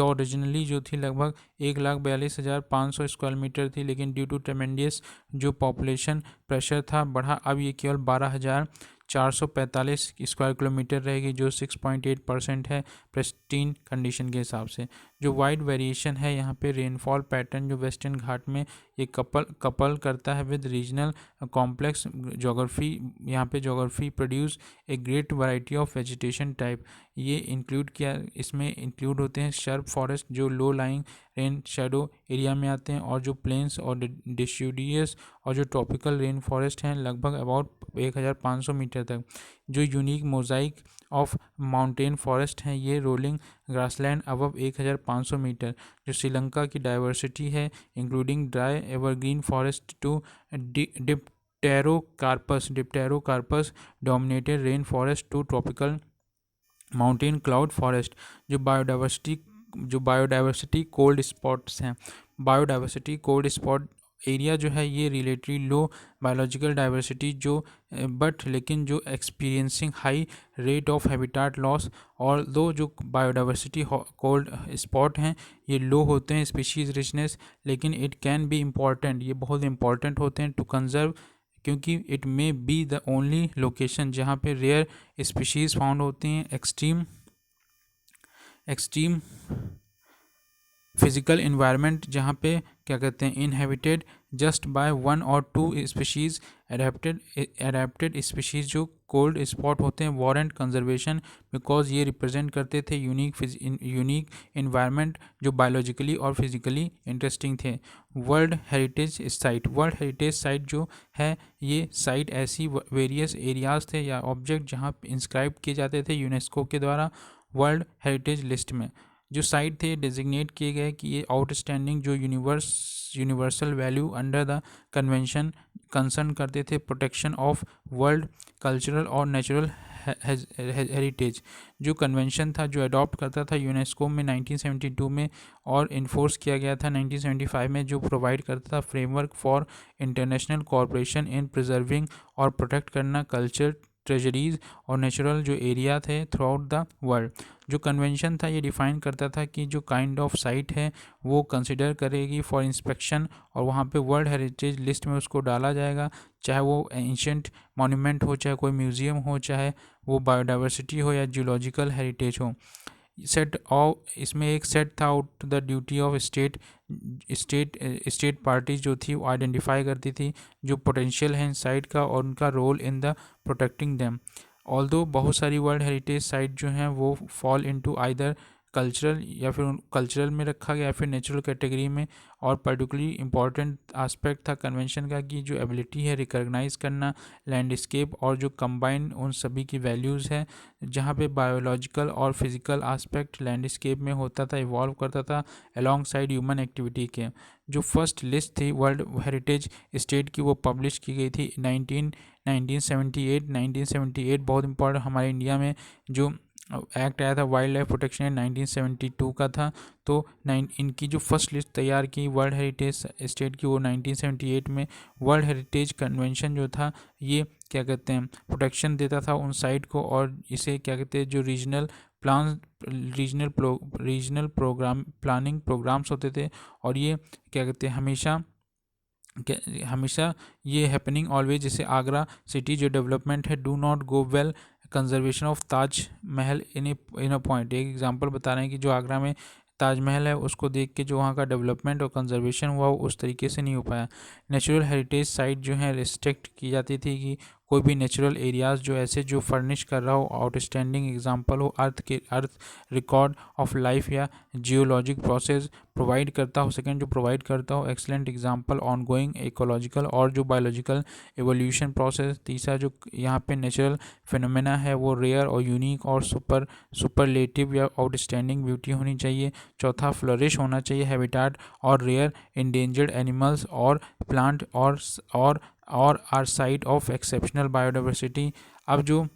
ओरिजिनली जो थी लगभग 1,42,500 स्क्वायर मीटर थी, लेकिन ड्यू टू ट्रेमेंडियस जो पॉपुलेशन प्रेशर था बढ़ा, अब ये केवल 12,445 स्क्वायर किलोमीटर रहेगी, जो 6.8% है प्रिस्टीन कंडीशन के हिसाब से। जो वाइड वेरिएशन है यहाँ पे रेनफॉल पैटर्न जो वेस्टर्न घाट में ये कपल करता है विद रीजनल कॉम्प्लेक्स जोग्राफी, यहाँ पे geography produce a great variety of vegetation type. ये इसमें इंक्लूड होते हैं शर्प फॉरेस्ट जो low lying rain shadow area में आते हैं, और जो प्लेन्स और डिसिडुअस और जो ट्रॉपिकल रेन फॉरेस्ट हैं लगभग अबाउट 1,500 मीटर तक। जो unique Mosaic of mountain forest हैं ये रोलिंग ग्रासलैंड अबव 1,500 मीटर। जो श्रीलंका की डाइवर्सिटी है including dry evergreen forest to dipterocarpus dominated rain forest to tropical mountain cloud forest. जो बायोडाइवर्सिटी कोल्ड स्पॉट्स हैं, बायोडाइवर्सिटी कोल्ड स्पॉट एरिया जो है ये रिलेटिवली लो बायोलॉजिकल डाइवर्सिटी लेकिन जो experiencing high rate of habitat loss, और जो biodiversity cold spot हैं ये लो होते हैं स्पीशीज़ रिचनेस, लेकिन इट कैन बी इम्पॉर्टेंट, ये बहुत इंपॉर्टेंट होते हैं टू कंजर्व, क्योंकि it may be the only location जहाँ पे रेयर स्पीशीज़ फाउंड होती हैं। एक्सट्रीम फिजिकल इन्वायरमेंट जहाँ पे क्या कहते हैं inhabited just by 1 or 2 species. Adapted species जो कोल्ड स्पॉट होते हैं वारंट कंजर्वेशन, बिकॉज ये रिप्रेजेंट करते थे यूनिक इन्वायरमेंट जो बायोलॉजिकली और फिजिकली इंटरेस्टिंग थे। वर्ल्ड हेरिटेज साइट जो है, ये साइट ऐसी वेरियस एरियाज थे या ऑब्जेक्ट जहाँ इंस्क्राइब किए जाते थे यूनेस्को के द्वारा वर्ल्ड हेरिटेज लिस्ट में। जो साइट थे डेजिग्नेट किए गए कि ये आउटस्टैंडिंग जो universal value under the convention concern करते थे प्रोटेक्शन ऑफ वर्ल्ड कल्चरल और नेचुरल हेरिटेज। जो कन्वेंशन था जो अडॉप्ट करता था यूनेस्को में 1972 में और इन्फोर्स किया गया था 1975 में, जो प्रोवाइड करता था framework for international cooperation in preserving और प्रोटेक्ट करना कल्चर ट्रेजरीज और नेचुरल जो एरिया थे थ्रू आउट द वर्ल्ड। जो कन्वेंशन था ये डिफ़ाइन करता था कि जो काइंड ऑफ साइट है वो कंसिडर करेगी फॉर इंस्पेक्शन और वहाँ पे वर्ल्ड हेरिटेज लिस्ट में उसको डाला जाएगा, चाहे वो एंशियंट मॉन्यूमेंट हो, चाहे कोई म्यूज़ियम हो, चाहे वो बायोडाइवर्सिटी हो या जियोलॉजिकल हेरिटेज हो। इसमें एक सेट था out the duty of state parties जो थी वो आइडेंटिफाई करती थी जो पोटेंशियल है इन साइट का और उनका role in the protecting them. Although बहुत सारी वर्ल्ड हेरिटेज साइट जो हैं वो फॉल इनटू आइदर कल्चरल या फिर कल्चरल में रखा गया या फिर नेचुरल कैटेगरी में। और पर्टिकुलरली इम्पॉर्टेंट आस्पेक्ट था कन्वेंशन का कि जो एबिलिटी है रिकॉग्नाइज करना लैंडस्केप और जो कंबाइन उन सभी की वैल्यूज़ है, जहाँ पे बायोलॉजिकल और फिजिकल आस्पेक्ट लैंडस्केप में होता था, इवॉल्व करता था अलॉन्ग साइड ह्यूमन एक्टिविटी के। जो फर्स्ट लिस्ट थी वर्ल्ड हेरिटेज स्टेट की वो पब्लिश की गई थी 1978 बहुत इंपॉर्टेंट हमारे इंडिया में जो एक्ट आया था वाइल्ड लाइफ प्रोटेक्शन 1972 का था। तो इनकी जो फर्स्ट लिस्ट तैयार की वर्ल्ड हेरिटेज स्टेट की वो 1978 में। वर्ल्ड हेरिटेज कन्वेंशन जो था ये क्या कहते हैं प्रोटेक्शन देता था उन साइट को और इसे क्या कहते हैं जो रीजनल प्लानिंग प्रोग्राम्स होते थे और ये क्या कहते हैं हमेशा ये हैपनिंग ऑलवेज। जैसे आगरा सिटी जो डेवलपमेंट है do not go well conservation of Taj Mahal in a point. एक एग्जांपल बता रहे हैं कि जो आगरा में ताजमहल है उसको देख के जो वहाँ का डेवलपमेंट और कंजर्वेशन हुआ वो उस तरीके से नहीं हो पाया। नेचुरल हेरिटेज साइट जो है रिस्ट्रिक्ट की जाती थी कि कोई भी नेचुरल एरियाज़ जो ऐसे जो फर्निश कर रहा हो आउटस्टैंडिंग एग्जांपल हो अर्थ रिकॉर्ड ऑफ लाइफ या जियोलॉजिक प्रोसेस प्रोवाइड करता हो। सेकंड जो प्रोवाइड करता हो एक्सलेंट एग्जांपल ऑनगोइंग इकोलॉजिकल और जो बायोलॉजिकल एवोल्यूशन प्रोसेस। तीसरा जो यहाँ पे नेचुरल फिनोमेना है वो रेयर और यूनिक और सुपरलेटिव या आउटस्टैंडिंग ब्यूटी होनी चाहिए। चौथा फ्लरिश होना चाहिए हैबिटाट और रेयर इंडेंजर्ड एनिमल्स और प्लांट और are site of exceptional biodiversity. अब जो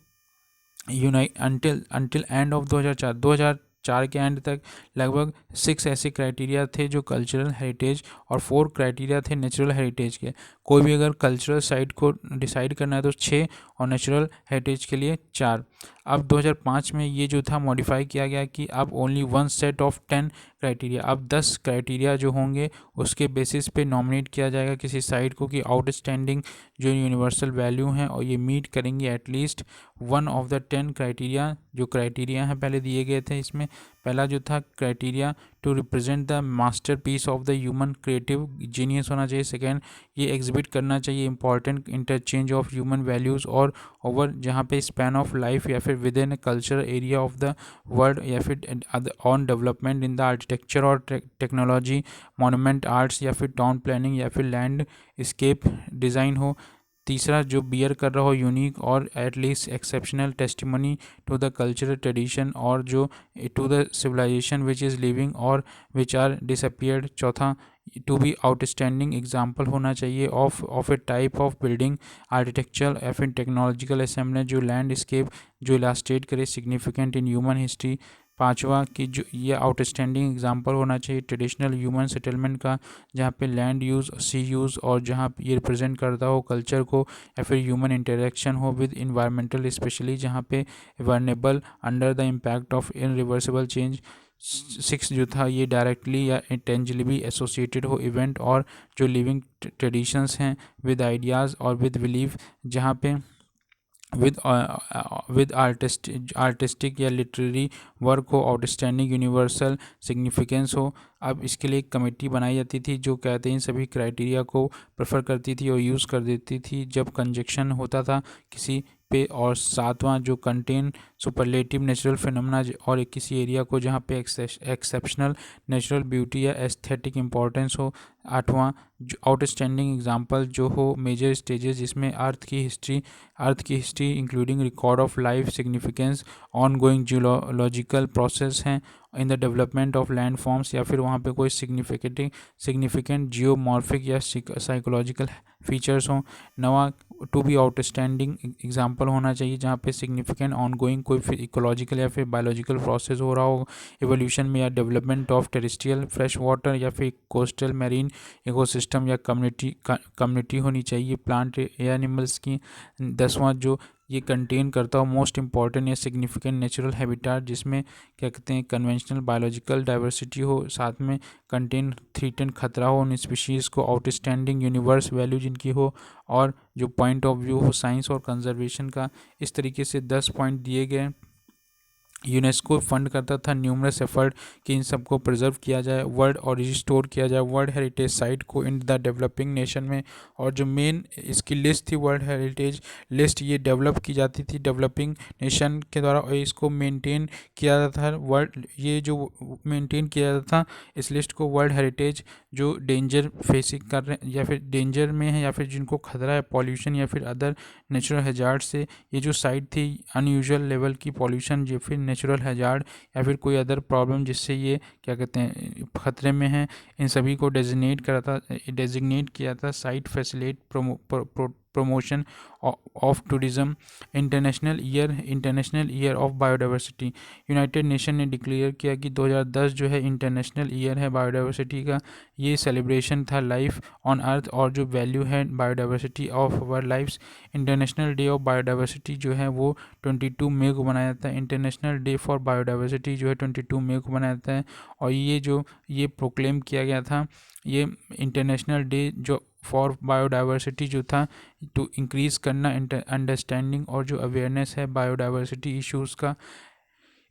अंटिल एंड ऑफ 2004 के एंड तक लगभग 6 ऐसे क्राइटेरिया थे जो कल्चरल हेरिटेज और 4 क्राइटेरिया थे नेचुरल हेरिटेज के। कोई भी अगर कल्चरल साइट को डिसाइड करना है तो 6 और नेचुरल हेरिटेज के लिए 4। अब 2005 में ये जो था मॉडिफाई किया गया कि अब ओनली 1 सेट ऑफ 10 क्राइटेरिया, अब 10 क्राइटेरिया जो होंगे उसके बेसिस पे नॉमिनेट किया जाएगा किसी साइट को कि आउटस्टैंडिंग जो यूनिवर्सल वैल्यू हैं और ये मीट करेंगे एटलीस्ट 1 ऑफ द 10 क्राइटेरिया। जो क्राइटेरिया हैं पहले दिए गए थे इसमें पहला जो था criteria to represent the masterpiece of the human creative genius होना चाहिए। सेकेंड ये एग्जिबिट करना चाहिए important interchange of human values और ओवर जहाँ पे स्पैन ऑफ लाइफ या फिर within culture area of the world या फिर on development in the architecture और टेक्नोलॉजी मॉन्यूमेंट आर्ट्स या फिर टाउन प्लानिंग या फिर लैंड स्केप डिज़ाइन हो। तीसरा जो बियर कर रहा हो यूनिक और at least exceptional testimony to the cultural tradition और जो to the civilisation which is living और विच आर डिसअपियर्ड। चौथा टू बी आउटस्टैंडिंग एग्जाम्पल होना चाहिए of a type of building architecture या फिर टेक्नोलॉजिकल असेंबली जो लैंडस्केप जो इलास्ट्रेट करे सिग्निफिकेंट इन ह्यूमन हिस्ट्री। पांचवा कि जो ये आउटस्टैंडिंग एग्जांपल होना चाहिए ट्रेडिशनल ह्यूमन सेटलमेंट का जहाँ पे लैंड यूज़ सी यूज़ और जहाँ ये रिप्रेजेंट करता हो कल्चर को या फिर ह्यूमन इंटरेक्शन हो विद इन्वायरमेंटल स्पेशली जहाँ पे vulnerable under the impact of irreversible change. 6 जो था ये डायरेक्टली या इंटेंजिबली एसोसिएटेड हो इवेंट और जो लिविंग ट्रेडिशंस हैं विद आइडियाज़ और विद बिलीफ जहाँ पे विद आर्टिस्टिक या लिटरेरी वर्क हो आउटस्टैंडिंग यूनिवर्सल सिग्निफिकेंस हो। अब इसके लिए एक कमेटी बनाई जाती थी जो कहते हैं इन सभी क्राइटेरिया को प्रेफर करती थी और यूज़ कर देती थी जब कंजक्शन होता था किसी पे। और सातवां जो कंटेन सुपरलेटिव नेचुरल फिनोमेना और किसी एरिया को जहाँ पे एक्सेप्शनल नेचुरल ब्यूटी या एस्थेटिक इम्पोर्टेंस हो। आठवां जो आउटस्टैंडिंग एग्जांपल जो हो मेजर स्टेजेस जिसमें अर्थ की history including record of life significance ongoing geological process हैं in the development of land forms या फिर वहाँ पे कोई सिग्निफिकेंट जियोमॉर्फिक या साइकोलॉजिकल फीचर्स हों। नवा टू बी आउटस्टैंडिंग एग्जांपल होना चाहिए जहाँ पे सिग्निफिकेंट ऑनगोइंग कोई फिर इकोलॉजिकल या फिर बायोलॉजिकल प्रोसेस हो रहा हो एवोल्यूशन में या development of terrestrial fresh water या फिर कोस्टल मैरीन इकोसिस्टम या कम्युनिटी होनी चाहिए प्लांट या एनिमल्स की। 10वां जो ये कंटेन करता हो मोस्ट इंपॉर्टेंट या सिग्निफिकेंट नेचुरल हैबिटाट जिसमें क्या कहते हैं कन्वेंशनल बायोलॉजिकल डाइवर्सिटी हो, साथ में कंटेन थ्रीटन खतरा हो उन स्पीशीज़ को, आउटस्टैंडिंग यूनिवर्स वैल्यू जिनकी हो, और जो पॉइंट ऑफ व्यू हो साइंस और कंजर्वेशन का। इस तरीके से 10 पॉइंट दिए गए। यूनेस्को फंड करता था न्यूमरस एफर्ट कि इन सबको प्रिजर्व किया जाए, वर्ल्ड और रिस्टोर किया जाए वर्ल्ड हेरिटेज साइट को इन द डेवलपिंग नेशन में। और जो मेन इसकी लिस्ट थी वर्ल्ड हेरिटेज लिस्ट, ये डेवलप की जाती थी डेवलपिंग नेशन के द्वारा और इसको मेंटेन किया जाता था वर्ल्ड। ये जो मेंटेन किया जाता था इस लिस्ट को वर्ल्ड हेरिटेज जो डेंजर फेसिंग कर रहे हैं या फिर डेंजर में है या फिर जिनको खतरा है पॉल्यूशन या फिर अदर नेचुरल हैजार्ड से। ये जो साइट थी अनयूजुअल लेवल की पॉल्यूशन या फिर नेचुरल हैजार्ड या फिर कोई अदर प्रॉब्लम जिससे ये क्या कहते हैं खतरे में हैं, इन सभी को डेजिग्नेट किया था site facilitate promotion of tourism. International year of biodiversity United nation ने डिक्लेयर किया कि 2010 जो है इंटरनेशनल ईयर है बायोडाइवर्सिटी का। ये सेलिब्रेशन था लाइफ ऑन अर्थ और जो वैल्यू है biodiversity of our lifes. International day of biodiversity जो है वो 22 मई को मनाया जाता है। इंटरनेशनल डे फॉर बायोडाइवर्सिटी जो है 22 मई को मनाया जाता है। और ये प्रोक्लेम किया गया था ये इंटरनेशनल डे जो फॉर बायोडाइवर्सिटी जो था टू इंक्रीज़ करना अंडरस्टैंडिंग और जो अवेयरनेस है बायोडाइवर्सिटी इश्यूज़ का।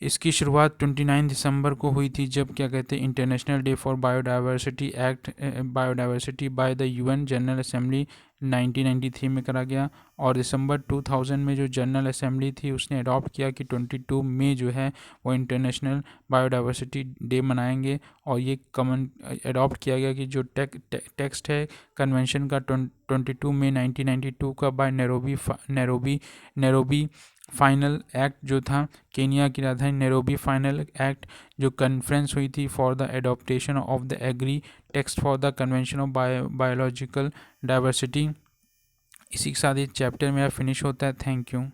इसकी शुरुआत 29 दिसंबर को हुई थी जब क्या कहते हैं international day for biodiversity act biodiversity by the UN general assembly 1993 में करा गया। और दिसंबर 2000 में जो जनरल असेंबली थी उसने अडॉप्ट किया कि 22 मई जो है वो इंटरनेशनल बायोडाइवर्सिटी डे मनाएंगे। और ये कमन अडॉप्ट किया गया कि जो टेक्स्ट है कन्वेंशन का 22 मई 1992 का बाय नैरोबी फाइनल एक्ट जो था केनिया की राजधानी नैरोबी फाइनल एक्ट जो कॉन्फ्रेंस हुई थी for the adoption of the agree text for the convention of biological diversity. इसी के साथ ये चैप्टर मेरा फिनिश होता है। Thank you.